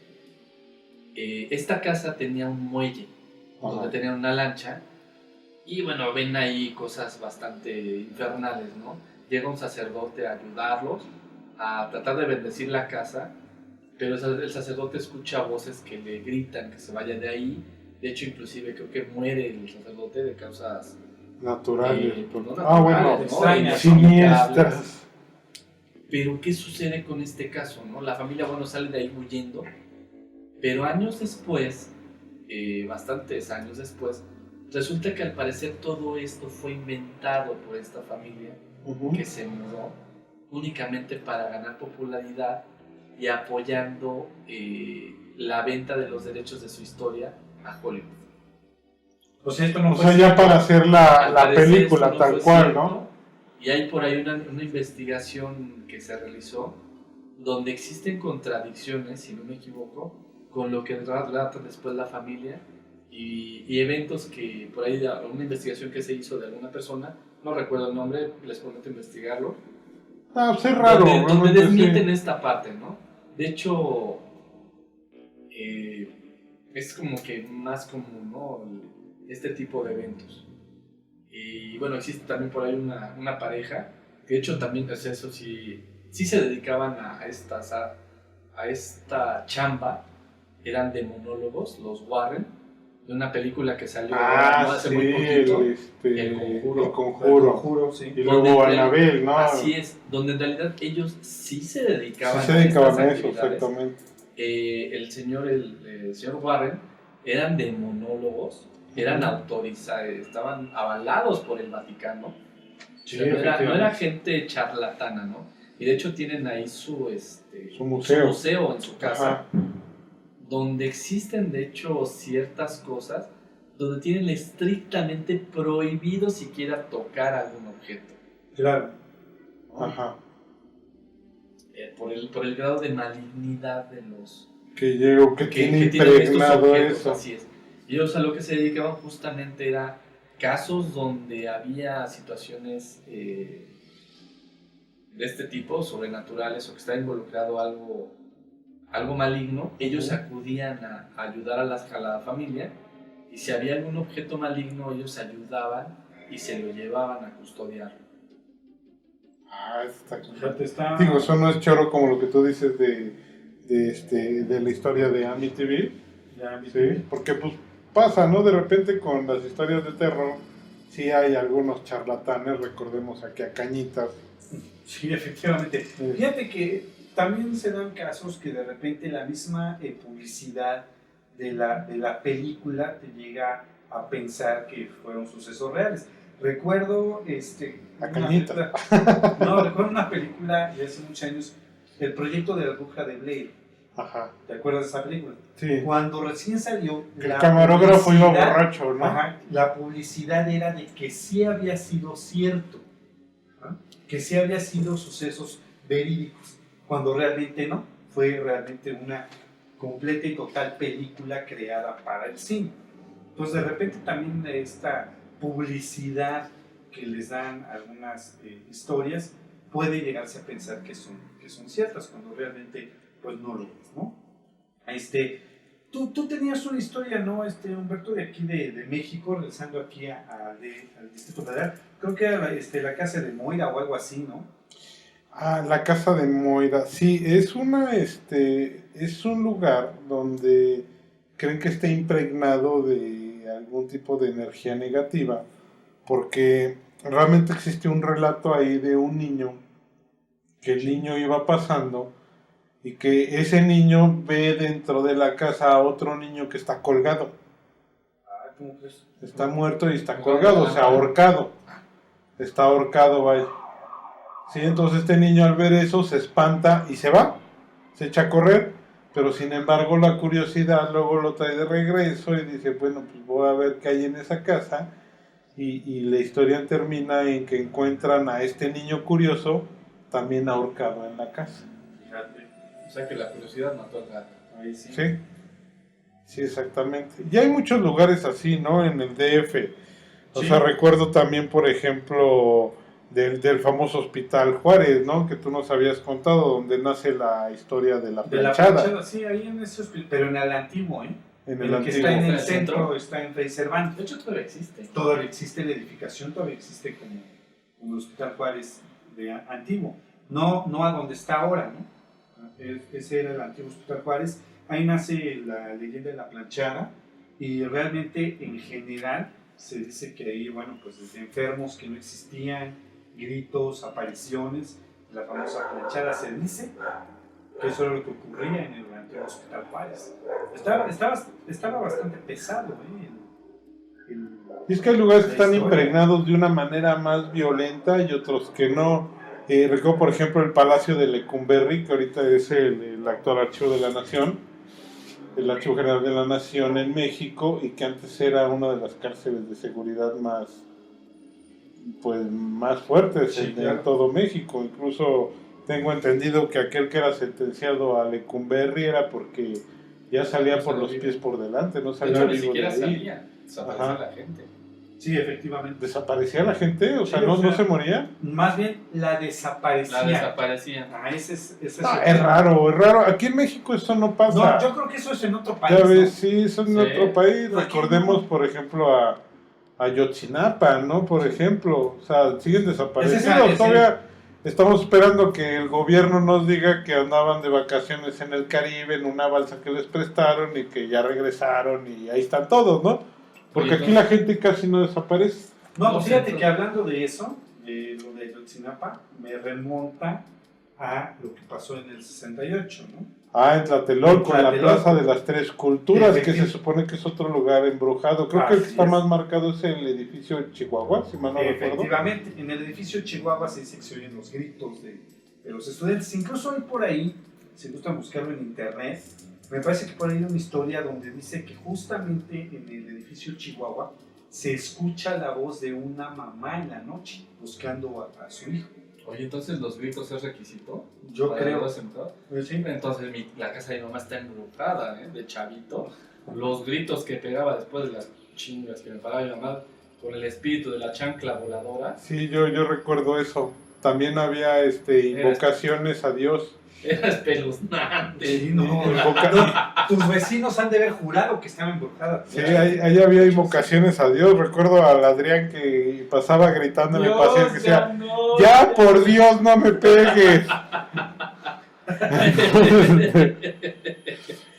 esta casa tenía un muelle, Ajá. donde tenían una lancha, y bueno, ven ahí cosas bastante infernales, ¿no? Llega un sacerdote a ayudarlos, a tratar de bendecir la casa, pero el sacerdote escucha voces que le gritan que se vaya de ahí. De hecho, inclusive creo que muere el sacerdote de causas Naturales. pues, no Ah, bueno, naturales, ¿no? extrañas, siniestras. Pero ¿qué sucede con este caso, no? La familia, bueno, sale de ahí huyendo, pero años después, bastantes años después, resulta que al parecer todo esto fue inventado por esta familia Ujú. que se mudó únicamente para ganar popularidad y apoyando la venta de los derechos de su historia a Hollywood. O sea, esto no O fue sea, ya para hacer Al la parecer película esto no tal fue cual, cierto, ¿no? Y hay por ahí una investigación que se realizó donde existen contradicciones, si no me equivoco, con lo que relata después la familia y eventos que por ahí, una investigación que se hizo de alguna persona, no recuerdo el nombre, les prometo investigarlo, Ah, pues es raro. donde realmente desmienten sí. esta parte, ¿no? De hecho, es como que más común, ¿no? Este tipo de eventos. Y bueno, existe también por ahí una pareja De hecho, también, o sea, eso sí se dedicaban a esta chamba. Eran de monólogos, los Warren, de una película que salió no hace sí, muy poquito, el Conjuro. El Conjuro. Conjuro, sí. Y luego Annabelle, ¿no? Así es, donde en realidad ellos sí se dedicaban, Sí se dedicaban estas a eso, actividades. exactamente. El señor Warren eran de monólogos, eran autorizados, estaban avalados por el Vaticano. Sí, O sea, no era efectivamente. gente charlatana, ¿no? Y de hecho tienen ahí su museo. en su casa, Ajá. donde existen de hecho ciertas cosas donde tienen estrictamente prohibido siquiera tocar algún objeto. Claro. ¿No? Ajá. Por el grado de malignidad de los Que llegó, que tiene tienen estos impregnado objetos, eso. así es. Y ellos a lo que se dedicaban justamente era casos donde había situaciones de este tipo, sobrenaturales, o que estaba involucrado algo maligno. Ellos acudían a ayudar a la familia, y si había algún objeto maligno, ellos ayudaban y se lo llevaban a custodiar. Fíjate, está... Digo, eso no es choro como lo que tú dices de la historia de Amityville. Sí, porque pues pasa, ¿no? De repente con las historias de terror, sí hay algunos charlatanes, recordemos aquí a Cañitas. Sí, efectivamente. Fíjate que también se dan casos que de repente la misma publicidad de la película te llega a pensar que fueron sucesos reales. Recuerdo A Cañita. recuerdo una película de hace muchos años, El proyecto de la bruja de Blair. Ajá. ¿Te acuerdas de esa película? Sí. Cuando recién salió, El camarógrafo iba borracho, ¿no? Ajá, la publicidad era de que sí había sido cierto, ¿no? Que sí había sido sucesos verídicos, cuando realmente no, fue realmente una completa y total película creada para el cine. Entonces de repente también esta publicidad que les dan algunas historias puede llegarse a pensar que son ciertas, cuando realmente pues no lo es, ¿no? Tú tenías una historia, ¿no, Humberto, de aquí de México, regresando aquí al Distrito Federal? Creo que era la casa de Moira o algo así, ¿no? Ah, la casa de Moira. Sí, es un lugar donde creen que está impregnado de algún tipo de energía negativa, porque realmente existe un relato ahí de un niño, que el niño iba pasando y que ese niño ve dentro de la casa a otro niño que está colgado. ¿Cómo crees? Está muerto y está colgado, o sea, ahorcado. Está ahorcado, vaya. Sí, entonces este niño al ver eso se espanta y se va, se echa a correr, pero sin embargo la curiosidad luego lo trae de regreso y dice, bueno, pues voy a ver qué hay en esa casa, y la historia termina en que encuentran a este niño curioso también ahorcado en la casa. Fíjate. O sea que la curiosidad mató al gato. Ahí sí. Sí, sí, exactamente. Y hay muchos lugares así, ¿no? En el DF. O Sí. sea, recuerdo también, por ejemplo, del famoso Hospital Juárez, ¿no? Que tú nos habías contado, donde nace la historia de la De la planchada. planchada, sí, ahí en ese hospital, pero en el antiguo, ¿eh? En El el que antiguo. está en el ¿En el centro, centro? está en Fray Cervantes. De hecho todavía existe. Todavía existe la edificación, todavía existe como el Hospital Juárez antiguo. No a donde está ahora, ¿no? Ese era el antiguo Hospital Juárez. Ahí nace la leyenda de la planchada, y realmente en general se dice que ahí, bueno, pues desde enfermos que no existían, gritos, apariciones, la famosa planchada, se dice que eso era lo que ocurría en el antiguo Hospital Juárez. Estaba bastante pesado, Y es que hay lugares que la están historia. impregnados de una manera más violenta y otros que no. Recuerdo, por ejemplo, el Palacio de Lecumberri, que ahorita es el actual Archivo de la Nación, el Archivo General de la Nación en México, y que antes era una de las cárceles de seguridad más fuertes Sí, en claro. todo México. Incluso tengo entendido que aquel que era sentenciado a Lecumberri era porque ya salía No por salía los vivo. pies por delante, no De salía hecho, ni vivo de siquiera ahí. salía. Desaparecía Ajá. la gente. Sí, efectivamente. ¿Desaparecía la gente? O sea, Sí, ¿no, o sea, no se moría? Más bien la desaparecía. La desaparecían. Ese es No, el es tema. raro, es raro. Aquí en México eso no pasa. No, yo creo que eso es en otro país. Ya ves, ¿no? sí, eso en Sí. otro país. Aquí Recordemos, no. por ejemplo, a Ayotzinapa, ¿no? Por ejemplo. O sea, siguen desaparecidos. Ese es Todavía estamos esperando que el gobierno nos diga que andaban de vacaciones en el Caribe, en una balsa que les prestaron y que ya regresaron y ahí están todos, ¿no? Porque Oye, aquí la gente casi no desaparece. No, No, pues fíjate sí, que hablando de eso, lo de Ayotzinapa, me remonta a lo que pasó en el 68, ¿no? Ah, en Tlatelolco, en la Tlatelolco. Plaza de las Tres Culturas, que se Efectivamente. supone que es otro lugar embrujado. Creo que el que Así está es. más marcado es el edificio Chihuahua, si mal no recuerdo. Efectivamente, en el edificio Chihuahua se dice que se oyen los gritos de los estudiantes. Incluso hay por ahí, si gustan buscarlo en internet, me parece que por ahí hay una historia donde dice que justamente en el edificio Chihuahua se escucha la voz de una mamá en la noche buscando a su hijo. Oye, entonces los gritos es requisito. Yo para creo. los sentados. ¿Sí? Entonces la casa de mi mamá está embrujada, ¿eh? De chavito. Los gritos que pegaba después de las chingas que me paraba mi mamá con el espíritu de la chancla voladora. Sí, yo recuerdo eso. También había invocaciones a Dios. Era espeluznante. Sí, no. Tus vecinos han de haber jurado que estaba embrujada. Sí, ahí había invocaciones a Dios. Recuerdo al Adrián que pasaba gritando en el pasillo que decía, no, ya por Dios no me pegues.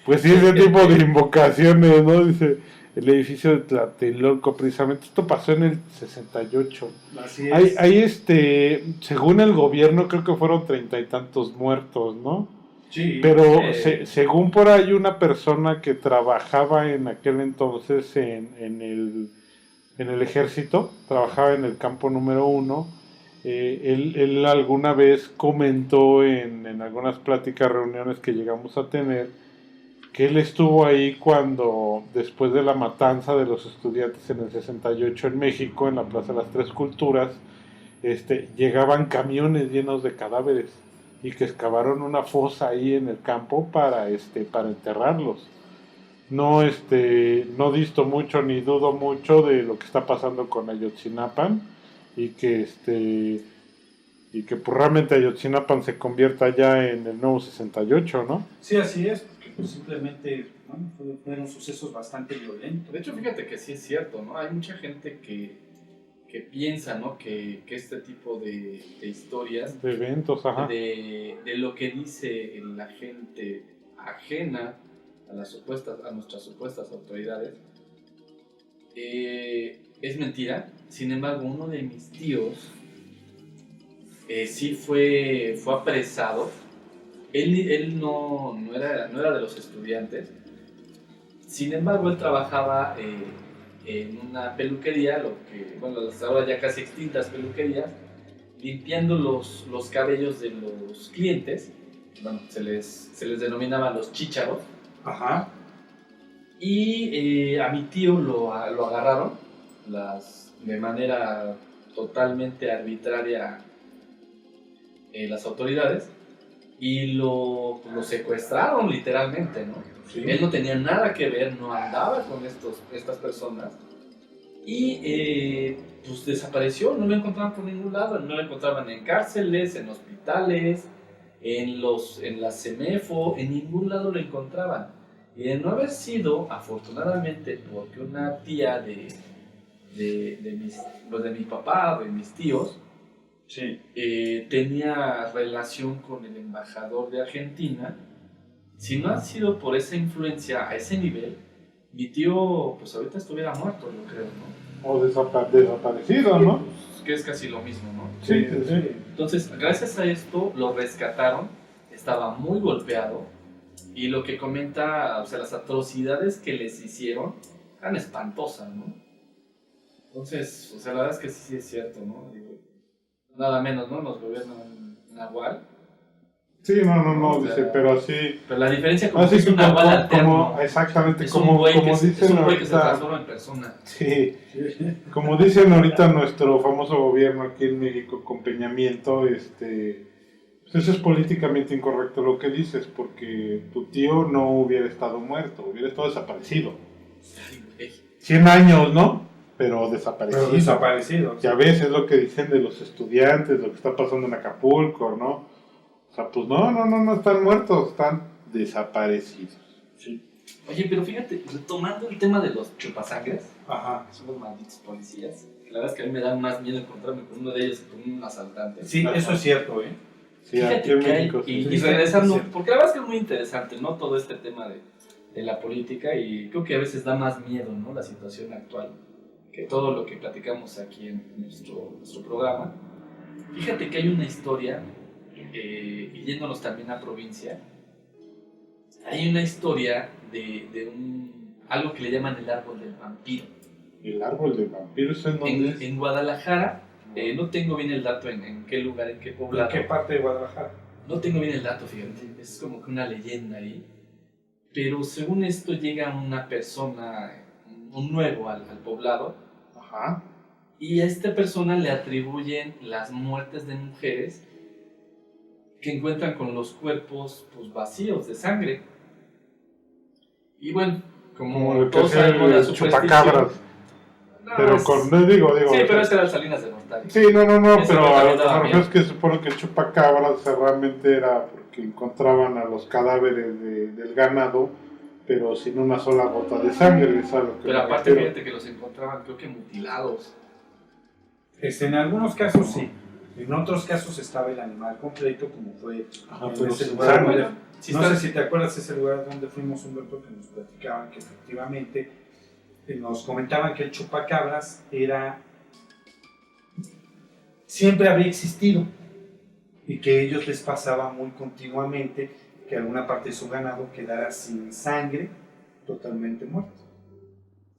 Pues sí, ese tipo de invocaciones, ¿no? Dice el edificio de Tlatelolco, precisamente. Esto pasó en el 68. Así es. Ahí, según el gobierno, creo que fueron 30 y tantos muertos, ¿no? Sí. Pero según por ahí una persona que trabajaba en aquel entonces en el ejército, trabajaba en el campo número 1, él alguna vez comentó en algunas pláticas, reuniones que llegamos a tener, que él estuvo ahí cuando, después de la matanza de los estudiantes en el 68 en México, en la Plaza de las Tres Culturas, llegaban camiones llenos de cadáveres y que excavaron una fosa ahí en el campo para enterrarlos. No disto mucho ni dudo mucho de lo que está pasando con Ayotzinapan y que pues realmente Ayotzinapan se convierta ya en el nuevo 68, ¿no? Sí, así es, porque pues, simplemente fueron sucesos bastante violentos. De hecho, fíjate que sí es cierto, ¿no? Hay mucha gente que piensa, ¿no? Que este tipo de historias, De eventos, ajá. de lo que dice la gente ajena a nuestras supuestas autoridades, es mentira. Sin embargo, uno de mis tíos sí fue apresado. Él no era de los estudiantes. Sin embargo, él trabajaba en una peluquería, las ahora ya casi extintas peluquerías, limpiando los cabellos de los clientes. Bueno, se les denominaba los chícharos. Ajá. Y a mi tío lo agarraron de manera totalmente arbitraria las autoridades y lo secuestraron literalmente, ¿no? Sí. Él no tenía nada que ver, no andaba con estas personas y pues desapareció, no lo encontraban por ningún lado, no lo encontraban en cárceles, en hospitales, en la CEMEFO, en ningún lado lo encontraban. Y de no haber sido, afortunadamente, porque una tía de mi papá, de mis tíos, Sí. tenía relación con el embajador de Argentina, si no ha sido por esa influencia a ese nivel, mi tío pues ahorita estuviera muerto, yo creo, ¿no? O desaparecido, ¿no? Pues, que es casi lo mismo, ¿no? Sí. Entonces, gracias a esto, lo rescataron, estaba muy golpeado, y lo que comenta, o sea, las atrocidades que les hicieron eran espantosas, ¿no? Entonces, o sea, la verdad es que sí es cierto, ¿no? Digo, nada menos, ¿no? Nos gobiernan Nahual. Sí, no, O sea, dice, pero sí. Pero la diferencia como Así es que un Nahual alterno. exactamente, Es como un güey que dicen se ahorita. transforma en persona. Sí, como dicen ahorita nuestro famoso gobierno aquí en México con Peña Nieto, pues eso es políticamente incorrecto lo que dices, porque tu tío no hubiera estado muerto, hubiera estado desaparecido. Ay, güey. 100 años, ¿no? Pero desaparecido. Pero desaparecido. Ya ves, es lo que dicen de los estudiantes, lo que está pasando en Acapulco, ¿no? O sea, pues no están muertos, están desaparecidos. Sí. Oye, pero fíjate, retomando el tema de los chupasangres, Ajá. que son los malditos policías, La verdad es que a mí me da más miedo encontrarme con uno de ellos que con un asaltante. Sí, eso es cierto, ¿eh? Sí, aquí Fíjate en que hay, México sí. y regresando, porque la verdad es que es muy interesante, ¿no? Todo este tema de la política, y creo que a veces da más miedo, ¿no? La situación actual, que todo lo que platicamos aquí en nuestro programa. Fíjate que hay una historia, y yéndonos también a provincia, hay una historia de algo que le llaman el árbol del vampiro. El árbol del vampiro, ¿en dónde es? En Guadalajara, no tengo bien el dato en qué lugar, en qué poblado. ¿En qué parte de Guadalajara? No tengo bien el dato, fíjate, es como que una leyenda ahí. Pero según esto llega una persona, un nuevo al poblado, Ajá. y a esta persona le atribuyen las muertes de mujeres que encuentran con los cuerpos pues, vacíos de sangre. Y bueno, Como lo que todos hace sabemos la el superstición. chupacabras. No, Pero es- con, no digo. Sí, o sea, pero ese era Salinas de Gortari. Sí, no, Ese pero no a también lo daba mejor miedo. es que supone que el chupacabras realmente era porque encontraban a los cadáveres del ganado, pero sin una sola gota de sangre, es a lo que Pero me aparte, refiero. fíjate que los encontraban, creo que mutilados. En algunos casos sí. En otros casos estaba el animal completo, como fue Ajá, en pero ese sin lugar. sangre. donde- Sí, no está- sé si te acuerdas ese lugar donde fuimos, Humberto, que nos platicaban que efectivamente nos comentaban que el chupacabras siempre había existido y que a ellos les pasaba muy continuamente que alguna parte de su ganado quedara sin sangre, totalmente muerto.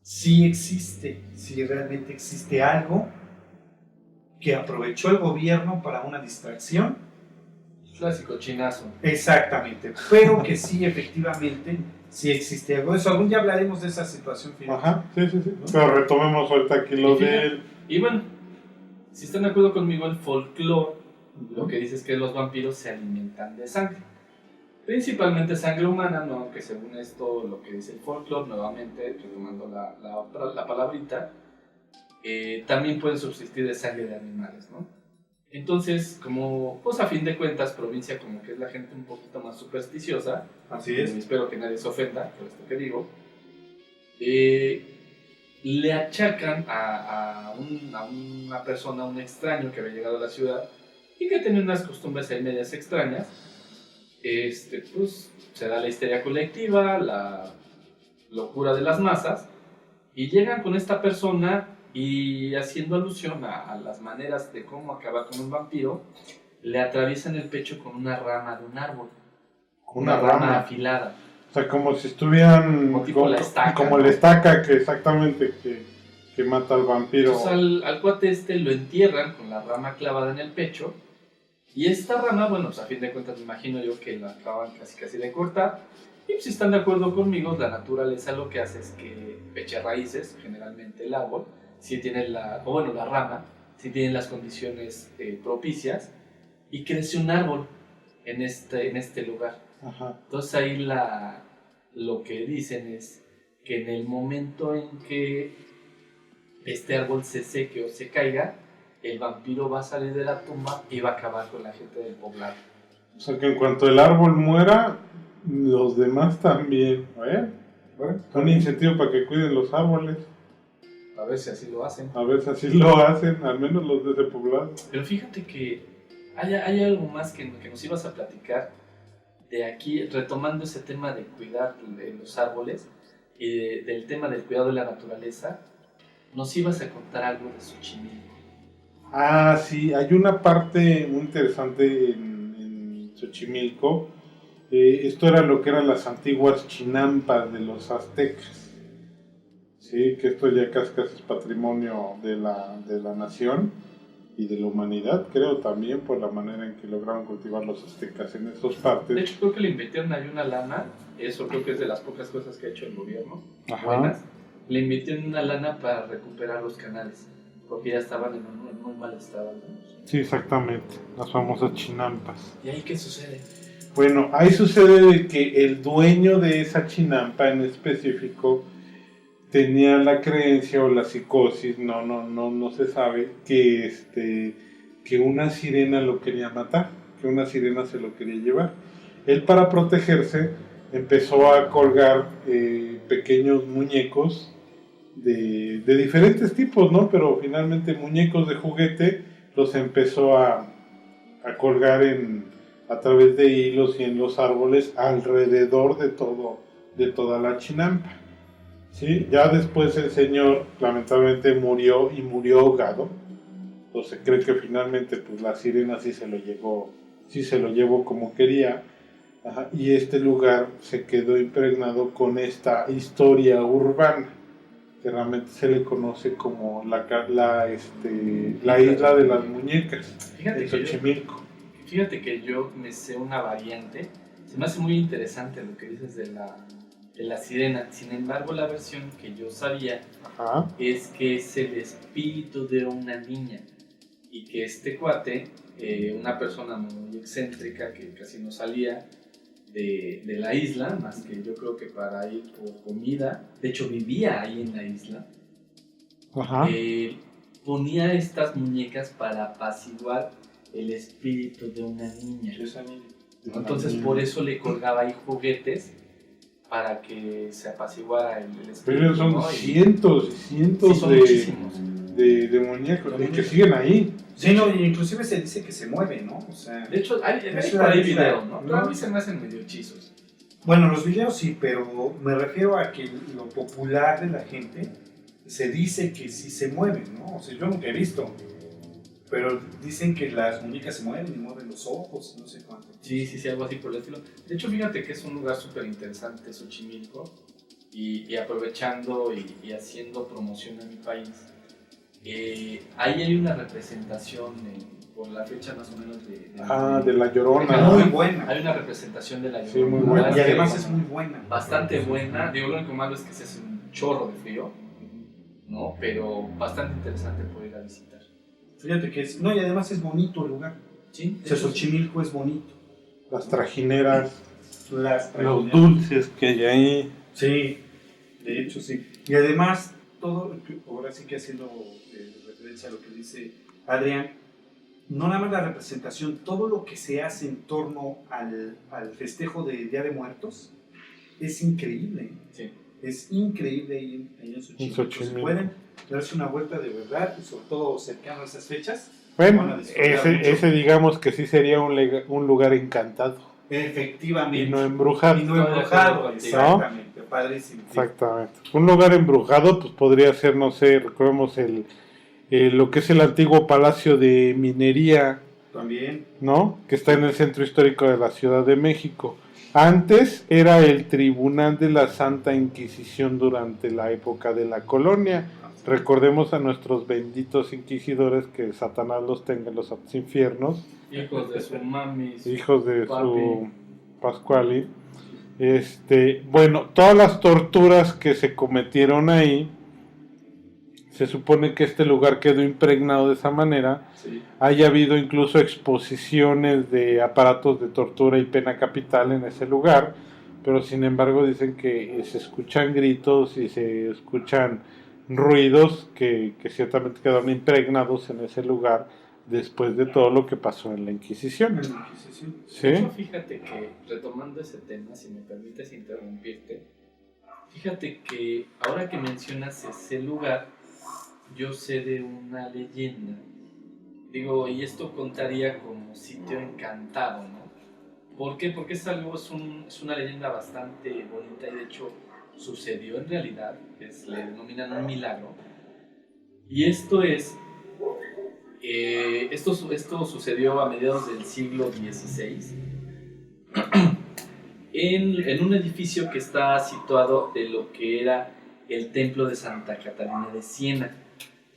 Sí existe, sí realmente existe algo que aprovechó el gobierno para una distracción. Clásico chinazo. Exactamente, pero que sí, efectivamente, sí existe algo de eso. Algún día hablaremos de esa situación final. Ajá, sí. Pero retomemos ahorita aquí lo Y fíjate- de él. Y bueno, si están de acuerdo conmigo, el folclore lo que dice es que los vampiros se alimentan de sangre. Principalmente sangre humana, ¿no? Que según esto, lo que dice el folclore, nuevamente, retomando la palabrita, también pueden subsistir de sangre de animales, ¿no? Entonces, como, pues a fin de cuentas, provincia como que es la gente un poquito más supersticiosa, Así y es. espero que nadie se ofenda por esto que digo, le achacan a una persona, un extraño que había llegado a la ciudad y que tenía unas costumbres ahí medias extrañas. Pues se da la histeria colectiva, la locura de las masas, y llegan con esta persona y haciendo alusión a las maneras de cómo acabar con un vampiro, le atraviesan el pecho con una rama de un árbol, Una rama. afilada. O sea, como si estuvieran. Como tipo la estaca, Como ¿no? la estaca que exactamente que mata al vampiro. Entonces al cuate lo entierran con la rama clavada en el pecho, y esta rama, bueno, pues a fin de cuentas me imagino yo que la acaban casi de cortar, y pues si están de acuerdo conmigo, la naturaleza lo que hace es que eche raíces, generalmente el árbol, si tiene la rama, si tiene las condiciones propicias, y crece un árbol en este lugar. Ajá. Entonces ahí lo que dicen es que en el momento en que este árbol se seque o se caiga, el vampiro va a salir de la tumba y va a acabar con la gente del poblado. O sea, que en cuanto el árbol muera, los demás también. Bueno, Un incentivo para que cuiden los árboles. A ver si así lo hacen. A veces así lo hacen, al menos los de ese poblado. Pero fíjate que hay algo más que nos ibas a platicar de aquí, retomando ese tema de cuidar de los árboles y del tema del cuidado de la naturaleza. Nos ibas a contar algo de Xochimilco. Ah, sí, hay una parte muy interesante en Xochimilco. Esto era lo que eran las antiguas chinampas de los aztecas. Sí, que esto ya casi es patrimonio de la nación y de la humanidad, creo también por la manera en que lograron cultivar los aztecas en esas partes. De hecho, creo que le invirtieron ahí una lana. Eso creo que es de las pocas cosas que ha hecho el gobierno. Ajá. Buenas. Le invirtieron una lana para recuperar los canales, porque ya estaban en muy mal estado algunos. Sí, exactamente, las famosas chinampas. ¿Y ahí qué sucede? Bueno, ahí sucede de que el dueño de esa chinampa en específico tenía la creencia o la psicosis, no se sabe, que una sirena lo quería matar, que una sirena se lo quería llevar. Él, para protegerse, empezó a colgar pequeños muñecos de diferentes tipos, ¿no? Pero finalmente muñecos de juguete los empezó a colgar a través de hilos y en los árboles alrededor de toda la chinampa. ¿Sí? Ya después el señor lamentablemente murió y murió ahogado. Entonces se cree que finalmente pues la sirena sí se lo llevó como quería. Ajá, y este lugar se quedó impregnado con esta historia urbana que realmente se le conoce como la isla de las muñecas, Fíjate en que yo, Xochimilco. fíjate que yo me sé una variante. Se me hace muy interesante lo que dices de la sirena. Sin embargo, la versión que yo sabía Ajá. es que es el espíritu de una niña y que este cuate, una persona muy excéntrica que casi no salía de la isla, más que yo creo que para ir por comida, de hecho vivía ahí en la isla, Ajá. ponía estas muñecas para apaciguar el espíritu de una niña. Entonces por eso le colgaba ahí juguetes para que se apaciguara el espíritu. Pero son, ¿no? cientos y cientos Sí, son muchísimos. de muñecos y que siguen ahí. Sí, no, y inclusive se dice que se mueve, ¿no? O sea, De hecho, hay Es por una ahí isla, videos, ¿no? Pero ¿no? a mí se me hacen medio hechizos. bueno, los videos sí, pero me refiero a que lo popular de la gente se dice que sí se mueven, ¿no? O sea, yo nunca he visto, pero dicen que las muñecas se mueven y mueven los ojos, no sé cuánto. Sí, algo así por el estilo. De hecho, fíjate que es un lugar súper interesante, Xochimilco, y aprovechando y haciendo promoción a mi país, ahí hay una representación por la fecha más o menos De la Llorona. Muy buena. Hay una representación de la Llorona. Sí, muy buena. Y además es muy buena. Bastante buena. Digo, lo único malo es que se hace un chorro de frío, ¿no? Pero bastante interesante poder ir a visitar. Fíjate que es, no, y además es bonito el lugar. Sí, O sea, Xochimilco es bonito. Las trajineras, Las los dulces que hay ahí. Sí, de hecho sí. Y además, todo, ahora sí que haciendo referencia a lo que dice Adrián, no nada más la representación, todo lo que se hace en torno al festejo de Día de Muertos es increíble. Sí. Es increíble ahí en Xochimilco. Si pueden darse una vuelta de verdad, y sobre todo cercano a esas fechas. Bueno, ese digamos que sí sería un lugar encantado. Efectivamente. Y no embrujado. Y no embrujado, ¿no? exactamente. Padrísimo. Exactamente. Un lugar embrujado, pues podría ser, no sé, recordemos lo que es el antiguo Palacio de Minería, También. ¿no? Que está en el centro histórico de la Ciudad de México. Antes era el Tribunal de la Santa Inquisición durante la época de la colonia. Recordemos a nuestros benditos inquisidores, que Satanás los tenga en los altos infiernos. Hijos de su mami. Hijos de papi. su Pascuali. Bueno, todas las torturas que se cometieron ahí, se supone que este lugar quedó impregnado de esa manera. Sí. Haya habido incluso exposiciones de aparatos de tortura y pena capital en ese lugar, pero sin embargo dicen que se escuchan gritos y se escuchan ruidos que ciertamente quedaron impregnados en ese lugar después de todo lo que pasó en la Inquisición. ¿Sí? De hecho, fíjate que, retomando ese tema, si me permites interrumpirte, fíjate que ahora que mencionas ese lugar, yo sé de una leyenda. Digo, y esto contaría como sitio encantado, ¿no? ¿Por qué? Porque es una leyenda bastante bonita y de hecho sucedió en realidad, le denominan un milagro. Y esto sucedió a mediados del siglo XVI en un edificio que está situado de lo que era el Templo de Santa Catalina de Siena.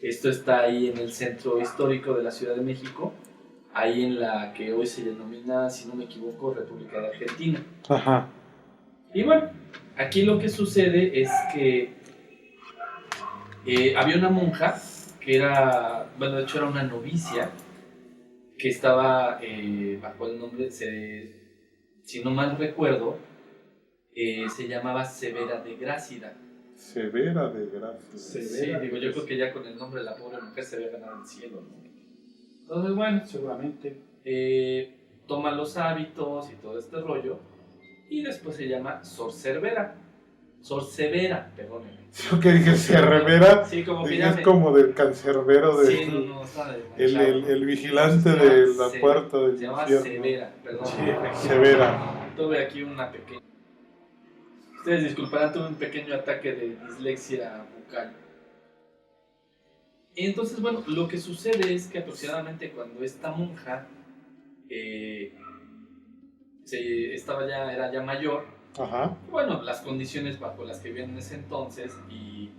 Esto está ahí en el centro histórico de la Ciudad de México, ahí en la que hoy se denomina, si no me equivoco, República de Argentina. Ajá. Y bueno, aquí lo que sucede es que había una monja que era, bueno, de hecho era una novicia, que estaba, bajo el nombre, si no mal recuerdo, se llamaba Severa de Grácida. Severa de Grácida. Sí, digo, yo creo que ya con el nombre de la pobre mujer se había ganado el cielo, ¿no? Entonces, bueno, Seguramente. toma los hábitos y todo este rollo, y después se llama Sor Cervera. Sor Severa, perdónenme. Yo que dije Cervera, Sí, como que dije ya es me... como del cancerbero, de, Sí, no, está de el vigilante Se llama de la Se- puerta del Se llama infierno. Severa, perdón. Sí, Severa. Tuve aquí una pequeña... Ustedes disculparán, tuve un pequeño ataque de dislexia bucal. Entonces, bueno, lo que sucede es que aproximadamente cuando esta monja era ya mayor, Ajá. bueno, las condiciones bajo las que vivían en ese entonces, y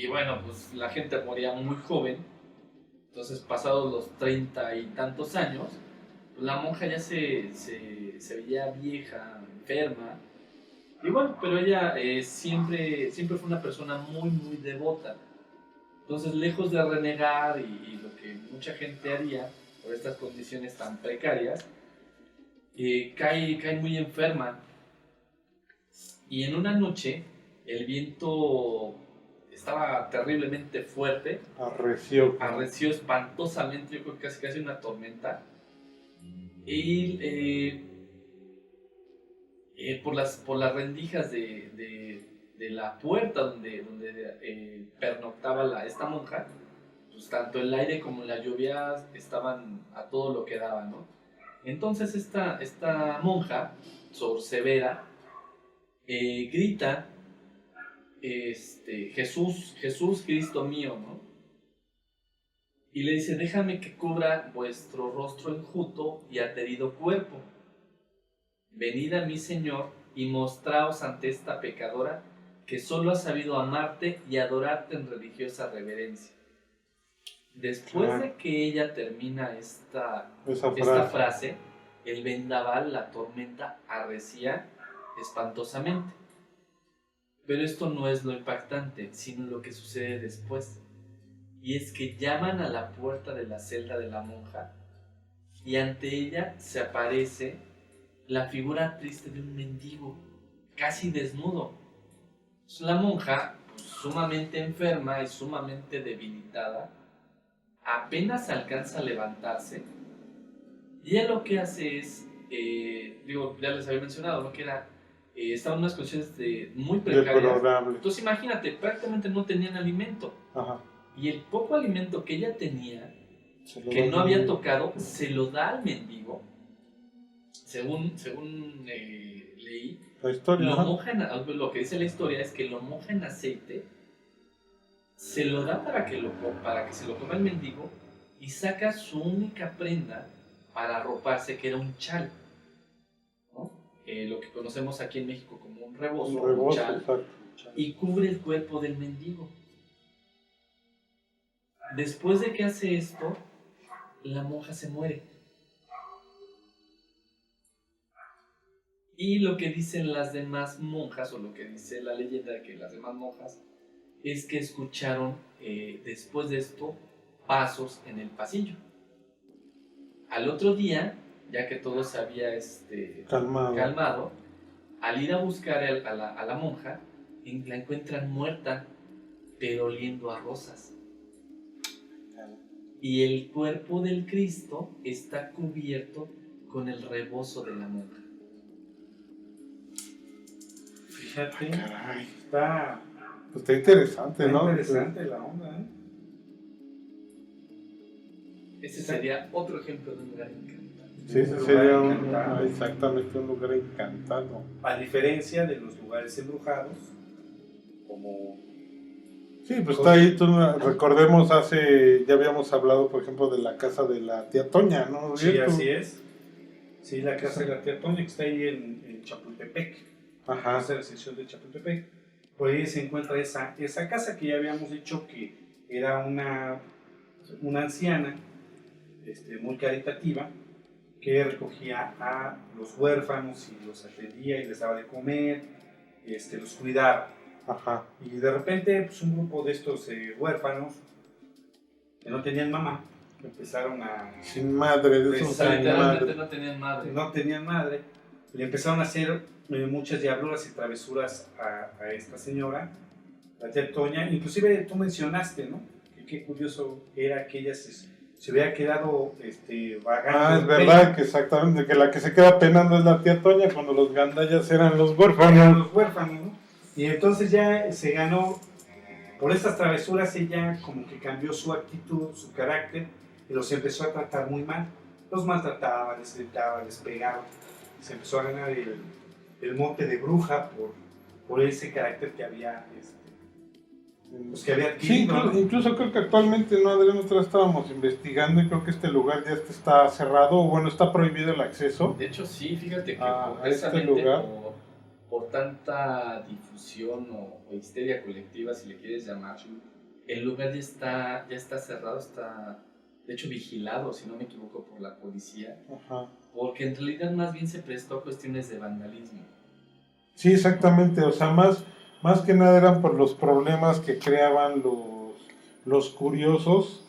bueno, pues la gente moría muy joven. Entonces, pasados los 30 y tantos años, pues, la monja ya se veía vieja, enferma. Y bueno, pero ella siempre fue una persona muy, muy devota. Entonces, lejos de renegar y lo que mucha gente haría por estas condiciones tan precarias, cae muy enferma. Y en una noche, el viento estaba terriblemente fuerte, Arreció. arreció espantosamente, yo creo que casi una tormenta. Y por las rendijas de la puerta donde pernoctaba esta monja, pues tanto el aire como la lluvia estaban a todo lo que daba, ¿no? Entonces esta monja, Sor Severa, grita, Jesús, Jesús, Cristo mío, ¿no? Y le dice, déjame que cubra vuestro rostro enjuto y aterido cuerpo. Venid a mí, Señor, y mostraos ante esta pecadora que solo ha sabido amarte y adorarte en religiosa reverencia. Después de que ella termina esta frase, el vendaval, la tormenta, arrecía espantosamente. Pero esto no es lo impactante, sino lo que sucede después. Y es que llaman a la puerta de la celda de la monja y ante ella se aparece la figura triste de un mendigo, casi desnudo. La monja, pues, sumamente enferma y sumamente debilitada, apenas alcanza a levantarse y ella lo que hace es, ya les había mencionado, ¿no? Que estaba en unas condiciones muy precarias. Deplorable. Entonces imagínate, prácticamente no tenían alimento. Ajá. Y el poco alimento que ella tenía, que no había tocado, se lo da al mendigo. Según leí, La historia, lo que dice la historia es que lo moja en aceite, se lo da para que se lo coma el mendigo y saca su única prenda para arroparse, que era un chal, ¿no? Lo que conocemos aquí en México como un rebozo, un chal, exacto. y cubre el cuerpo del mendigo. Después de que hace esto, la monja se muere. Y lo que dicen las demás monjas, o lo que dice la leyenda de que las demás monjas, es que escucharon después de esto pasos en el pasillo. Al otro día, ya que todo se había calmado, al ir a buscar a la monja, la encuentran muerta, pero oliendo a rosas. Y el cuerpo del Cristo está cubierto con el rebozo de la monja. Fíjate, Caray. está Interesante, ¿no? interesante la onda, ¿eh? Ese sería otro ejemplo de un lugar encantado. Sí, ese sería exactamente un lugar encantado. A diferencia de los lugares embrujados, como... Sí, pues está ahí, recordemos, ya habíamos hablado, por ejemplo, de la casa de la tía Toña, ¿no? Sí, así es. Sí, la casa de la tía Toña, que está ahí en Chapultepec. Ajá. Esa es la sección de Chapultepec. Por ahí se encuentra esa casa que ya habíamos dicho que era una anciana muy caritativa, que recogía a los huérfanos y los atendía y les daba de comer, los cuidaba. Ajá. Y de repente, pues, un grupo de estos huérfanos que no tenían mamá empezaron a... Sin madre, de esos sin literalmente no tenían madre. No tenían madre. Le empezaron a hacer muchas diabluras y travesuras a esta señora, la tía Toña. Inclusive tú mencionaste, ¿no? Que qué curioso era que ella se hubiera quedado vagando. Es verdad, que exactamente, que la que se queda penando es la tía Toña cuando los gandallas eran los huérfanos. Los huérfanos, ¿no? Y entonces ya se ganó, por estas travesuras ella como que cambió su actitud, su carácter, y los empezó a tratar muy mal. Los maltrataba, les gritaba, les pegaba. Se empezó a ganar el mote de bruja por ese carácter que había, pues que había Sí, adquirido, ¿no? incluso creo que actualmente, no, Adrián, nosotros estábamos investigando y creo que este lugar ya está cerrado, o bueno, está prohibido el acceso. De hecho, sí, fíjate que A precisamente este lugar. por tanta difusión o histeria colectiva, si le quieres llamar, el lugar ya está cerrado, está de hecho vigilado, si no me equivoco, por la policía, Ajá. porque en realidad más bien se prestó a cuestiones de vandalismo. Sí, exactamente, o sea, más que nada eran por los problemas que creaban los curiosos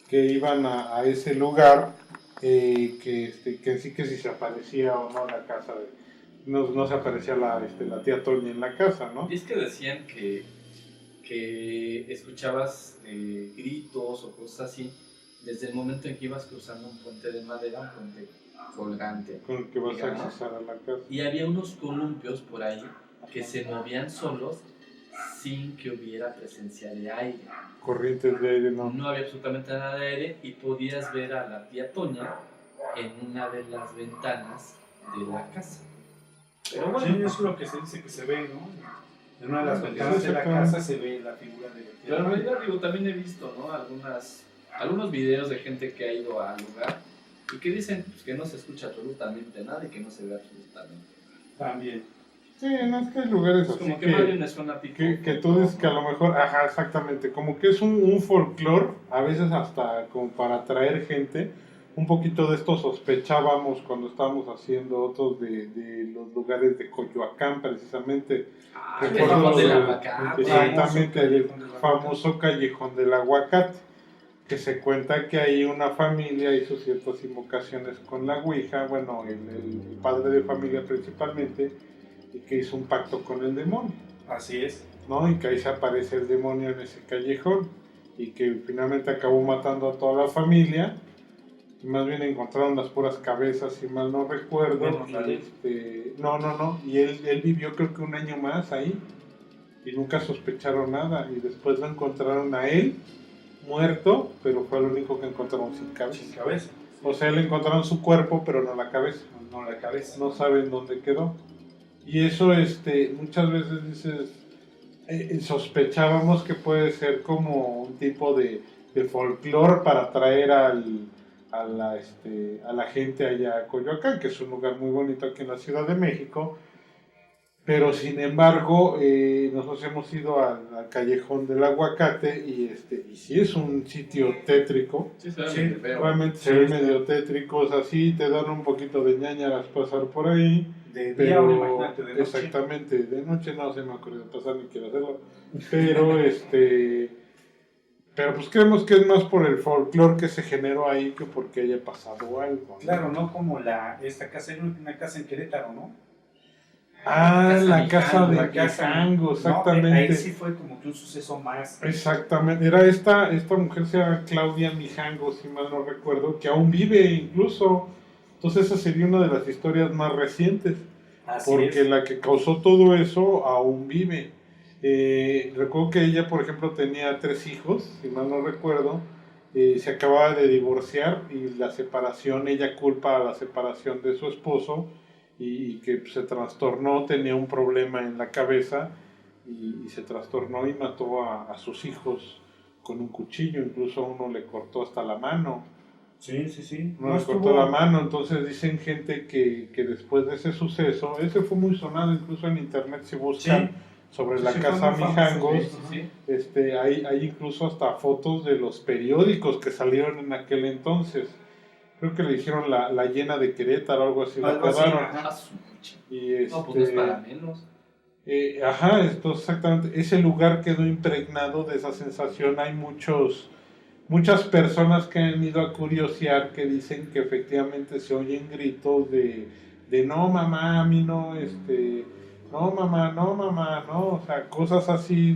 que iban a ese lugar, que en sí que si se aparecía o no la casa, no se aparecía la tía Toña en la casa, ¿no? Y es que decían que escuchabas gritos o cosas así desde el momento en que ibas cruzando un puente de madera, un puente colgante, Con el que vas a digamos, accesar a la casa. y había unos columpios por ahí que se movían solos sin que hubiera presencia de aire. Corrientes de aire, no. No había absolutamente nada de aire y podías ver a la tía Toña en una de las ventanas de la casa. Pero bueno, Sí, eso es lo que se dice que se ve, ¿no? En una de las Sí, ventanas de la exactamente. casa se ve la figura de la tía pero en Toña. realidad digo, también he visto, ¿no? Algunos videos de gente que ha ido al lugar y que dicen pues, que no se escucha absolutamente nada y que no se ve absolutamente nada. También. Sí, no es que hay lugares Es así como que más bien es una tipo. que tú dices que a lo mejor, ajá, exactamente, como que es un folclore, a veces hasta como para atraer gente. Un poquito de esto sospechábamos cuando estábamos haciendo otros de los lugares de Coyoacán, precisamente. Ah, el Recuerdo callejón del el- aguacate. Exactamente, el Callejón del famoso Callejón del Aguacate, que se cuenta que ahí una familia hizo ciertas invocaciones con la Ouija, bueno, el padre de familia principalmente, y que hizo un pacto con el demonio, Así es. ¿no? Y que ahí se aparece el demonio en ese callejón, y que finalmente acabó matando a toda la familia, y más bien encontraron las puras cabezas, si mal no recuerdo, Menos la y ley. no, y él vivió creo que un año más ahí, y nunca sospecharon nada, y después lo encontraron a él, muerto, pero fue el único que encontraron sin cabeza. Sin cabeza. O sea, le encontraron su cuerpo, pero no la cabeza. No la cabeza. No saben dónde quedó. Y eso, muchas veces dices, sospechábamos que puede ser como un tipo de folclore para atraer a la gente allá a Coyoacán, que es un lugar muy bonito aquí en la Ciudad de México. Pero sin embargo, nosotros hemos ido al Callejón del Aguacate y sí es un sitio tétrico. Sí, se ve Sí, medio feo. Realmente se ve medio tétrico, o sea, sí te dan un poquito de ñañaras pasar por ahí. De día, Pero ahora imagínate, de noche. exactamente, de noche no se me ha ocurrido pasar ni quiero hacerlo. Pero pero pues creemos que es más por el folclore que se generó ahí que porque haya pasado algo, ¿no? Claro, no como esta casa, hay una casa en Querétaro, ¿no? Ah, la casa de La casa, Mijango, no, exactamente. ahí sí fue como que un suceso más. Exactamente, era esta mujer, se llama Claudia Mijango, si mal no recuerdo, que aún vive incluso. Entonces esa sería una de las historias más recientes, Así porque es. la que causó todo eso aún vive. Recuerdo que ella, por ejemplo, tenía 3 hijos, si mal no recuerdo, se acababa de divorciar y la separación, ella culpa a la separación de su esposo y que se trastornó, tenía un problema en la cabeza y se trastornó y mató a sus hijos con un cuchillo, incluso a uno le cortó hasta la mano. Sí, sí, sí. Uno le cortó la mano, entonces dicen gente que después de ese suceso, ese fue muy sonado incluso en internet si buscan sobre la casa Mijangos, hay incluso hasta fotos de los periódicos que salieron en aquel entonces. Creo que le hicieron la llena de Querétaro, algo así, Algo lo así, acabaron. Ah, su mecha. Y No, pues no es para menos. ajá, esto exactamente. Ese lugar quedó impregnado de esa sensación. Hay muchas personas que han ido a curiosear que dicen que efectivamente se oyen gritos de no mamá, a mí no, no mamá, no, o sea, cosas así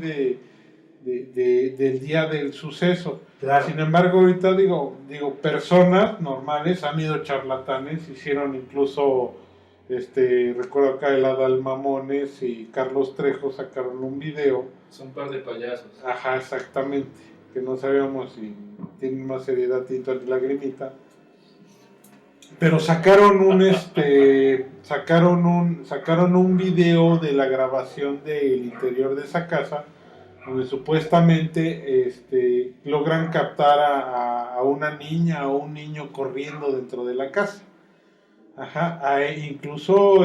del día del suceso. Claro. Sin embargo, ahorita digo, personas normales han ido charlatanes, hicieron incluso Recuerdo acá el Adal Mamones y Carlos Trejo sacaron un video. Son un par de payasos. Ajá, exactamente. Que no sabíamos si tienen más seriedad Tinto y Lagrimita. Pero sacaron un video de la grabación del interior de esa casa, donde supuestamente logran captar a una niña o un niño corriendo dentro de la casa. Ajá, incluso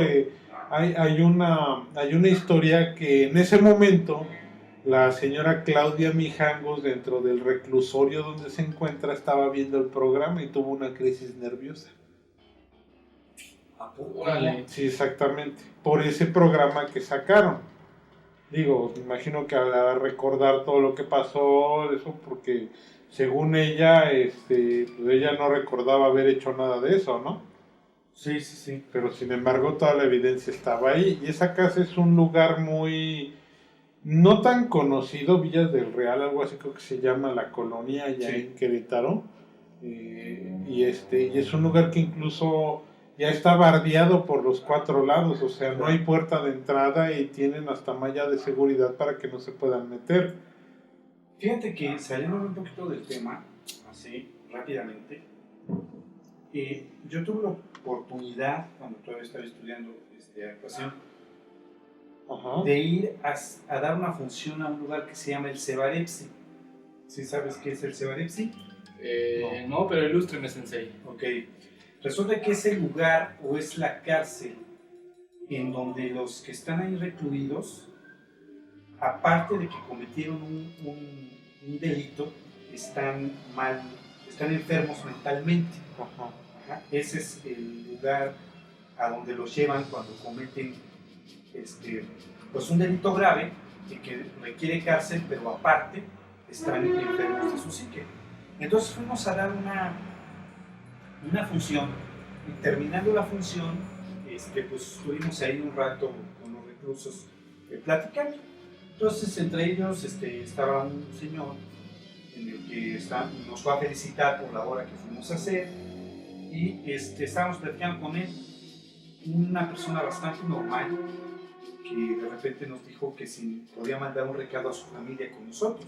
hay una historia que en ese momento la señora Claudia Mijangos, dentro del reclusorio donde se encuentra, estaba viendo el programa y tuvo una crisis nerviosa. Órale. Sí, exactamente, por ese programa que sacaron. Digo, me imagino que al recordar todo lo que pasó, eso porque según ella, pues ella no recordaba haber hecho nada de eso, ¿no? Sí, sí, sí. Pero sin embargo toda la evidencia estaba ahí. Y esa casa es un lugar muy... no tan conocido, Villas del Real, algo así creo que se llama La Colonia, allá Sí. en Querétaro. Y es un lugar que incluso ya está bardeado por los 4 lados, o sea, no hay puerta de entrada y tienen hasta malla de seguridad para que no se puedan meter. Fíjate que saliendo un poquito del tema, así rápidamente, yo tuve la oportunidad, cuando todavía estaba estudiando actuación, Ajá. de ir a dar una función a un lugar que se llama el Cebarepsi. ¿Sí sabes qué es el Cebarepsi? No, pero ilústreme, Sensei. Ok. Resulta que es el lugar o es la cárcel en donde los que están ahí recluidos, aparte de que cometieron un delito, están enfermos mentalmente. Ajá. Ajá. Ese es el lugar a donde los llevan cuando cometen pues un delito grave y que requiere cárcel, pero aparte están enfermos de su psique. Entonces fuimos a dar una función y terminando la función, pues estuvimos ahí un rato con los reclusos platicando. Entonces entre ellos estaba un señor en el que nos fue a felicitar por la obra que fuimos a hacer y estábamos platicando con él, una persona bastante normal que de repente nos dijo que si podía mandar un recado a su familia con nosotros,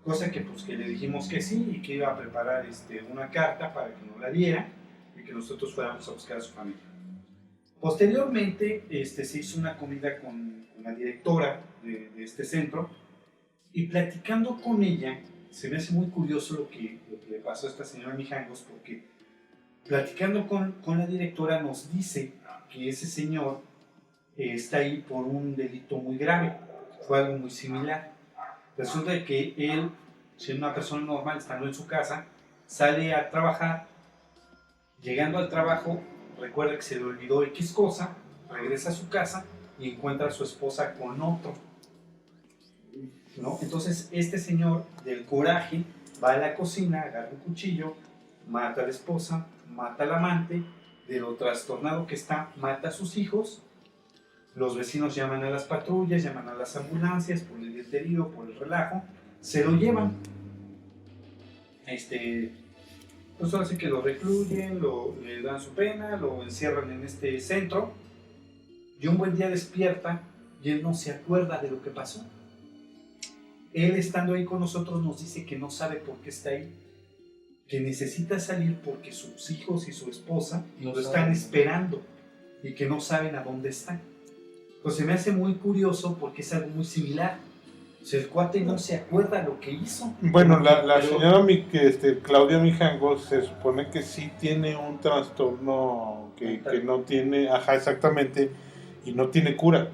cosa que pues que le dijimos que sí y que iba a preparar una carta para que nos la diera y que nosotros fuéramos a buscar a su familia. Posteriormente se hizo una comida con la directora de este centro y platicando con ella se me hace muy curioso lo que le pasó a esta señora Mijangos, porque platicando con la directora nos dice que ese señor está ahí por un delito muy grave, fue algo muy similar. Resulta que él, siendo una persona normal, estando en su casa, sale a trabajar, llegando al trabajo, recuerda que se le olvidó X cosa, regresa a su casa y encuentra a su esposa con otro, ¿no? Entonces este señor, del coraje, va a la cocina, agarra un cuchillo, mata a la esposa, mata al amante, de lo trastornado que está, mata a sus hijos. Los vecinos llaman a las patrullas, llaman a las ambulancias por el herido, por el relajo, se lo llevan. Pues ahora sí que lo recluyen, le dan su pena, lo encierran en este centro y un buen día despierta y él no se acuerda de lo que pasó. Él estando ahí con nosotros nos dice que no sabe por qué está ahí, que necesita salir porque sus hijos y su esposa lo están esperando y que no saben a dónde están. Pues se me hace muy curioso porque es algo muy similar. O sea, el cuate no se acuerda lo que hizo. Bueno, la señora Claudia Mijangos se supone que sí tiene un trastorno que no tiene, ajá, exactamente, y no tiene cura.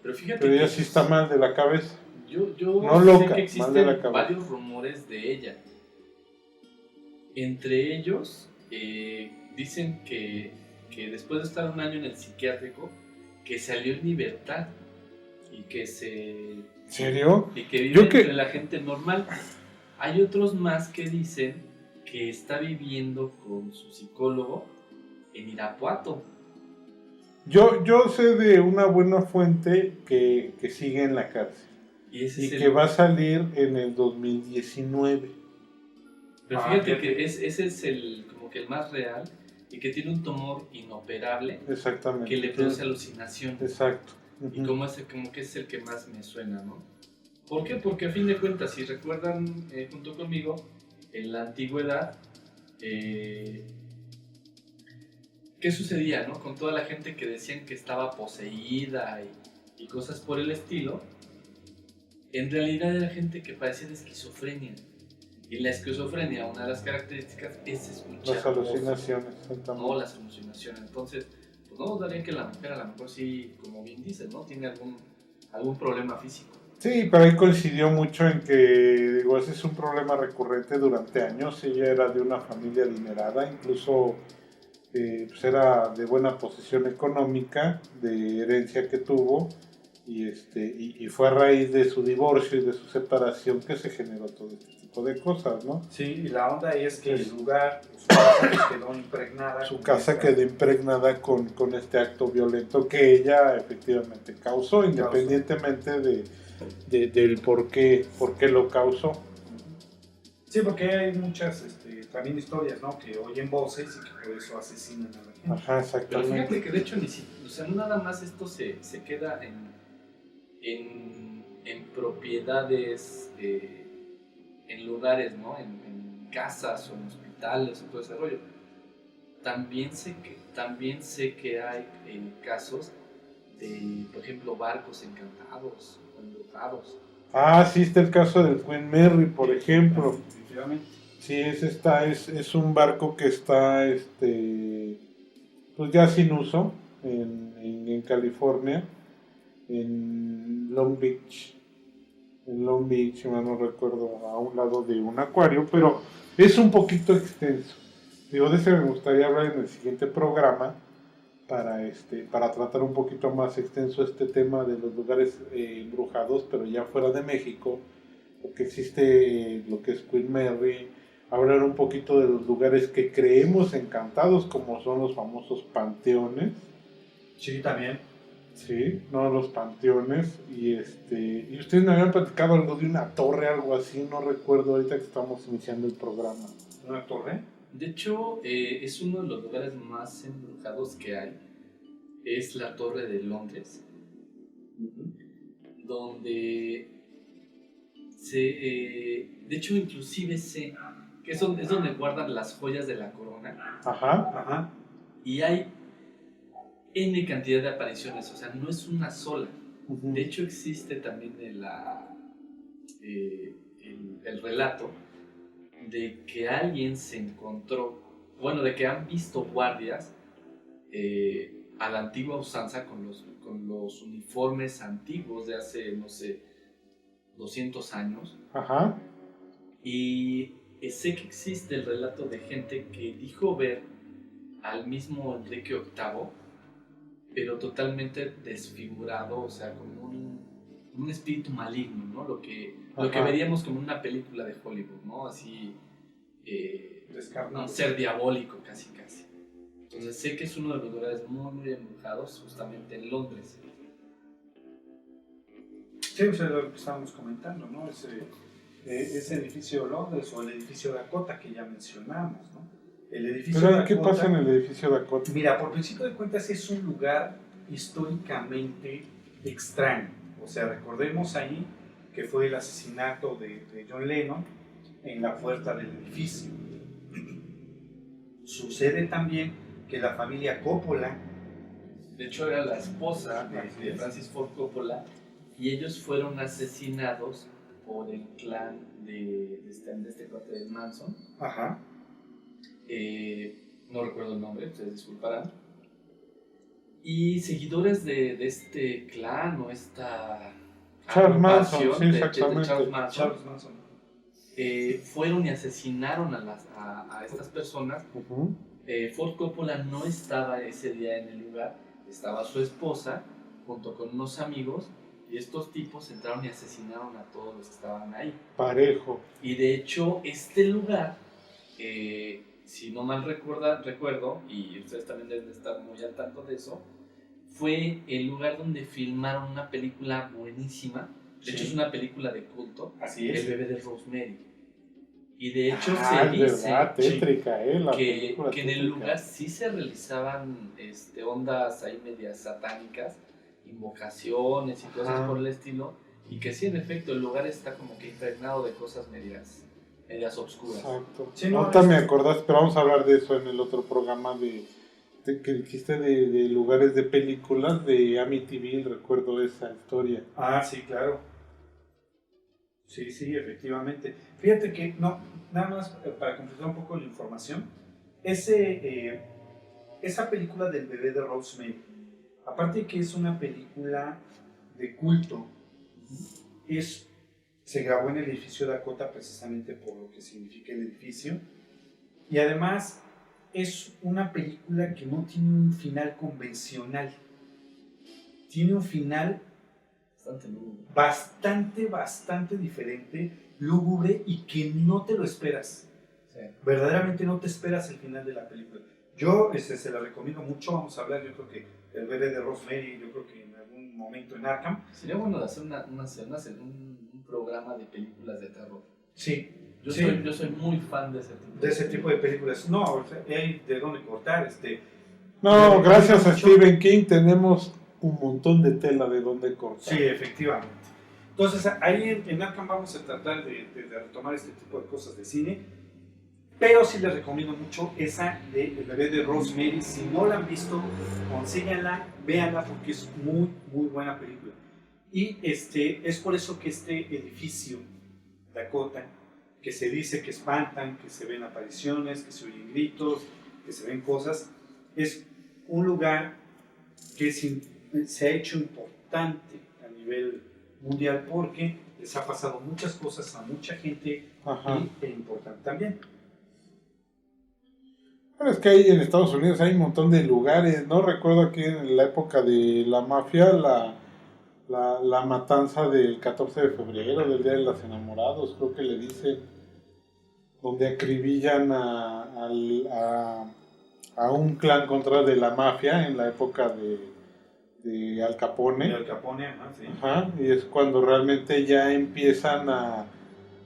Pero fíjate pero ella que sí está mal de la cabeza. Yo no sé loca, que mal de la existen cabeza. varios rumores de ella. Entre ellos, dicen que después de estar un año en el psiquiátrico, que salió en libertad y que ¿En serio? y que vive entre la gente normal. Hay otros más que dicen que está viviendo con su psicólogo en Irapuato. Yo sé de una buena fuente que sigue en la cárcel y que va a salir en el 2019. Pero fíjate que ese es como que el más real. y que tiene un tumor inoperable Exactamente. que le produce alucinación. Exacto. Y como que es el que más me suena, ¿no? ¿Por qué? Porque a fin de cuentas, si recuerdan junto conmigo, en la antigüedad, ¿qué sucedía, no? Con toda la gente que decían que estaba poseída y cosas por el estilo, en realidad era gente que padecía de esquizofrenia. Y la esquizofrenia, una de las características es escuchar Las alucinaciones. no las alucinaciones. Entonces, pues no dudaría que la mujer a lo mejor sí, como bien dice, ¿no? Tiene algún problema físico. Sí, pero ahí coincidió mucho en que, digo, ese es un problema recurrente durante años. Ella era de una familia adinerada, incluso pues era de buena posición económica, de herencia que tuvo, y fue a raíz de su divorcio y de su separación que se generó todo este tipo de cosas, ¿no? Sí, y la onda es que el lugar, su casa pues, quedó impregnada. Su casa quedó impregnada con este acto violento que ella efectivamente causó, independientemente del por qué lo causó. Sí, porque hay muchas también historias, ¿no? Que oyen voces y que por eso asesinan a la gente. Ajá, exactamente. Pero fíjate que de hecho o sea, no nada más esto se queda en propiedades, en lugares, ¿no? En casas o en hospitales o todo ese rollo. También sé que hay casos de, por ejemplo, barcos encantados o embrujados. Ah, sí, está el caso del Queen Mary, por ejemplo. Definitivamente. Sí, es un barco que está pues ya sin uso en California, en Long Beach. En Long Beach, si mal no recuerdo, a un lado de un acuario, pero es un poquito extenso. Digo, de ese me gustaría hablar en el siguiente programa para tratar un poquito más extenso este tema de los lugares embrujados, pero ya fuera de México, porque existe lo que es Queen Mary, hablar un poquito de los lugares que creemos encantados, como son los famosos panteones. Sí, también. Sí, no, los panteones. Y ustedes me habían platicado algo de una torre, algo así, no recuerdo ahorita que estamos iniciando el programa. ¿Una torre? De hecho, es uno de los lugares más embrujados que hay. Es la Torre de Londres, donde de hecho, inclusive sé que es donde guardan las joyas de la corona. Ajá. Ajá. Y hay N cantidad de apariciones, o sea, no es una sola. Uh-huh. De hecho, existe también el relato de que alguien se encontró, bueno, de que han visto guardias a la antigua usanza con los uniformes antiguos de hace, no sé, 200 años. Ajá. Y sé que existe el relato de gente que dijo ver al mismo Enrique VIII, pero totalmente desfigurado, o sea, como un espíritu maligno, ¿no? Lo que veríamos como una película de Hollywood, ¿no? Así, un ser diabólico, casi. Entonces sé que es uno de los lugares muy, muy embrujados, justamente en Londres. Sí, o sea, lo que estábamos comentando, ¿no? Ese edificio de Londres o el edificio Dakota que ya mencionamos, ¿no? El edificio ¿Pero Dakota, qué pasa en el edificio Dakota? Mira, por principio de cuentas es un lugar históricamente extraño. O sea, recordemos ahí que fue el asesinato de John Lennon en la puerta del edificio. Sucede también que la familia Coppola, de hecho era la esposa de Francis Ford Coppola, y ellos fueron asesinados por el clan de este cuate de Manson. Ajá. No recuerdo el nombre, ustedes disculparán. Y seguidores de este clan o esta Charles Manson, sí, de exactamente. Charles Manson. Fueron y asesinaron a estas personas. Uh-huh. Ford Coppola no estaba ese día en el lugar, estaba su esposa junto con unos amigos, y estos tipos entraron y asesinaron a todos los que estaban ahí. Parejo. Y de hecho, este lugar, si no mal recuerdo, y ustedes también deben estar muy al tanto de eso, fue el lugar donde filmaron una película buenísima. De hecho, es una película de culto. Así es. El bebé de Rosemary. Y de hecho Ah, se es verdad, dice tétrica, la que película en el tétrica. lugar sí se realizaban ondas ahí medias satánicas, invocaciones y cosas Ajá. por el estilo, y que sí, en efecto, el lugar está como que impregnado de cosas medias obscuras. Exacto. Sí, no, Ahorita me acordaste, pero vamos a hablar de eso en el otro programa que dijiste de lugares de películas de Amityville, recuerdo esa historia. Ah, sí, claro. Sí, sí, efectivamente. Fíjate que, no, nada más para completar un poco la información, esa película del bebé de Rosemary, aparte de que es una película de culto, se grabó en el edificio Dakota precisamente por lo que significa el edificio, y además es una película que no tiene un final convencional, tiene un final Bastante lúgubre. bastante diferente, lúgubre y que no te lo esperas. Sí. Verdaderamente no te esperas el final de la película. Yo se la recomiendo mucho. Vamos a hablar, yo creo que el bebé de Rosemary, yo creo que en algún momento en Arkham. Sería bueno de hacer un programa de películas de terror. Sí. Yo sí, soy muy fan de ese tipo. de ese tipo de películas. No, o sea, hay de dónde cortar. No, gracias a mucho. Stephen King tenemos un montón de tela de donde cortar. Sí, efectivamente. Entonces, ahí en Arkham vamos a tratar de retomar este tipo de cosas de cine. Pero sí les recomiendo mucho esa de El bebé de Rosemary. Si no la han visto, consíganla, véanla porque es muy, muy buena película. Y es por eso que este edificio, Dakota, que se dice que espantan, que se ven apariciones, que se oyen gritos, que se ven cosas, es un lugar que se ha hecho importante a nivel mundial porque les ha pasado muchas cosas a mucha gente. Ajá. E importante también. Bueno, es que ahí en Estados Unidos hay un montón de lugares, ¿no? Recuerdo aquí en la época de la mafia, la matanza del 14 de febrero, del Día de los Enamorados, creo que le dicen, donde acribillan a un clan contra de la mafia en la época de Al Capone. De Al Capone, ajá, sí. Ajá, y es cuando realmente ya empiezan a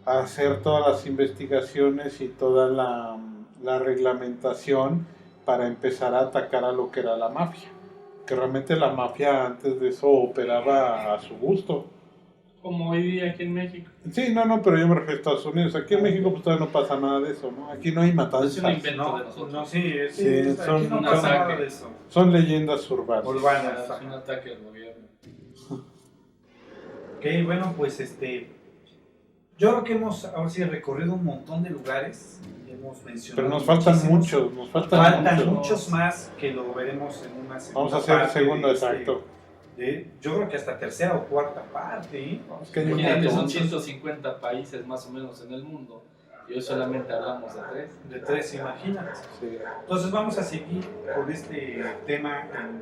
hacer todas las investigaciones y toda la reglamentación para empezar a atacar a lo que era la mafia. Que realmente la mafia antes de eso operaba a su gusto. Como hoy día aquí en México. Sí, no, pero yo me refiero a Estados Unidos. Aquí en México pues todavía no pasa nada de eso, ¿no? Aquí no hay matanzas. Es un invento No, de nosotros. no, sí, Sí, aquí no un pasa ataque. nada de eso. Son leyendas urbanas. Urbanas. Es un ataque al gobierno. Ok, bueno, pues yo creo que hemos ahora sí recorrido un montón de lugares. Hemos mencionado. Pero nos faltan muchísimos. muchos, nos faltan Muchos más que lo veremos en una segunda Vamos a hacer el parte segundo, de exacto. yo creo que hasta tercera o cuarta parte. ¿Eh? Es que hay un Imagínate, son montón. 150 países más o menos en el mundo. Y hoy solamente hablamos de 3. De 3, imagínate. Sí. Entonces vamos a seguir con este tema en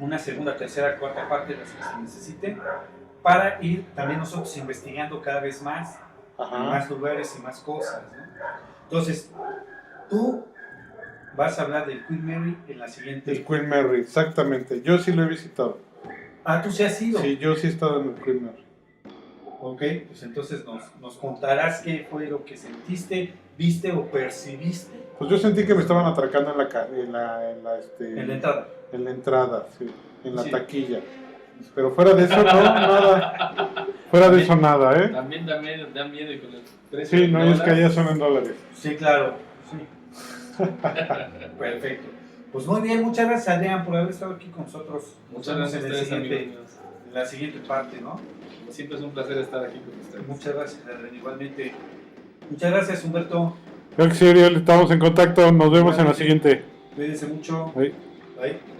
una segunda, tercera, cuarta parte de las que se necesiten para ir también nosotros investigando cada vez más, Ajá. en más lugares y más cosas, ¿no? Entonces, tú vas a hablar del Queen Mary en la siguiente. El Queen Mary, exactamente. Yo sí lo he visitado. Ah, tú sí has ido. Sí, yo sí he estado en el Queen Mary. Ok, pues entonces nos contarás qué fue lo que sentiste, viste o percibiste Pues yo sentí que me estaban atracando en en la entrada. en la entrada, sí, en la Sí. taquilla. Pero fuera de eso, no, nada. Fuera de eso, nada, ¿eh? También da miedo y con el precio. Sí, del no, es que dólar. allá son en dólares. Sí, claro. Sí. Perfecto. Pues muy bien, muchas gracias Adrián por haber estado aquí con nosotros. Muchas gracias a en ustedes, amigos míos. la siguiente parte, ¿no? Como siempre es un placer estar aquí con ustedes. Muchas gracias Adrián, igualmente. Muchas gracias Humberto. Creo que sí, Ariel, estamos en contacto. Nos vemos en la siguiente. Cuídense mucho. Bye. Bye.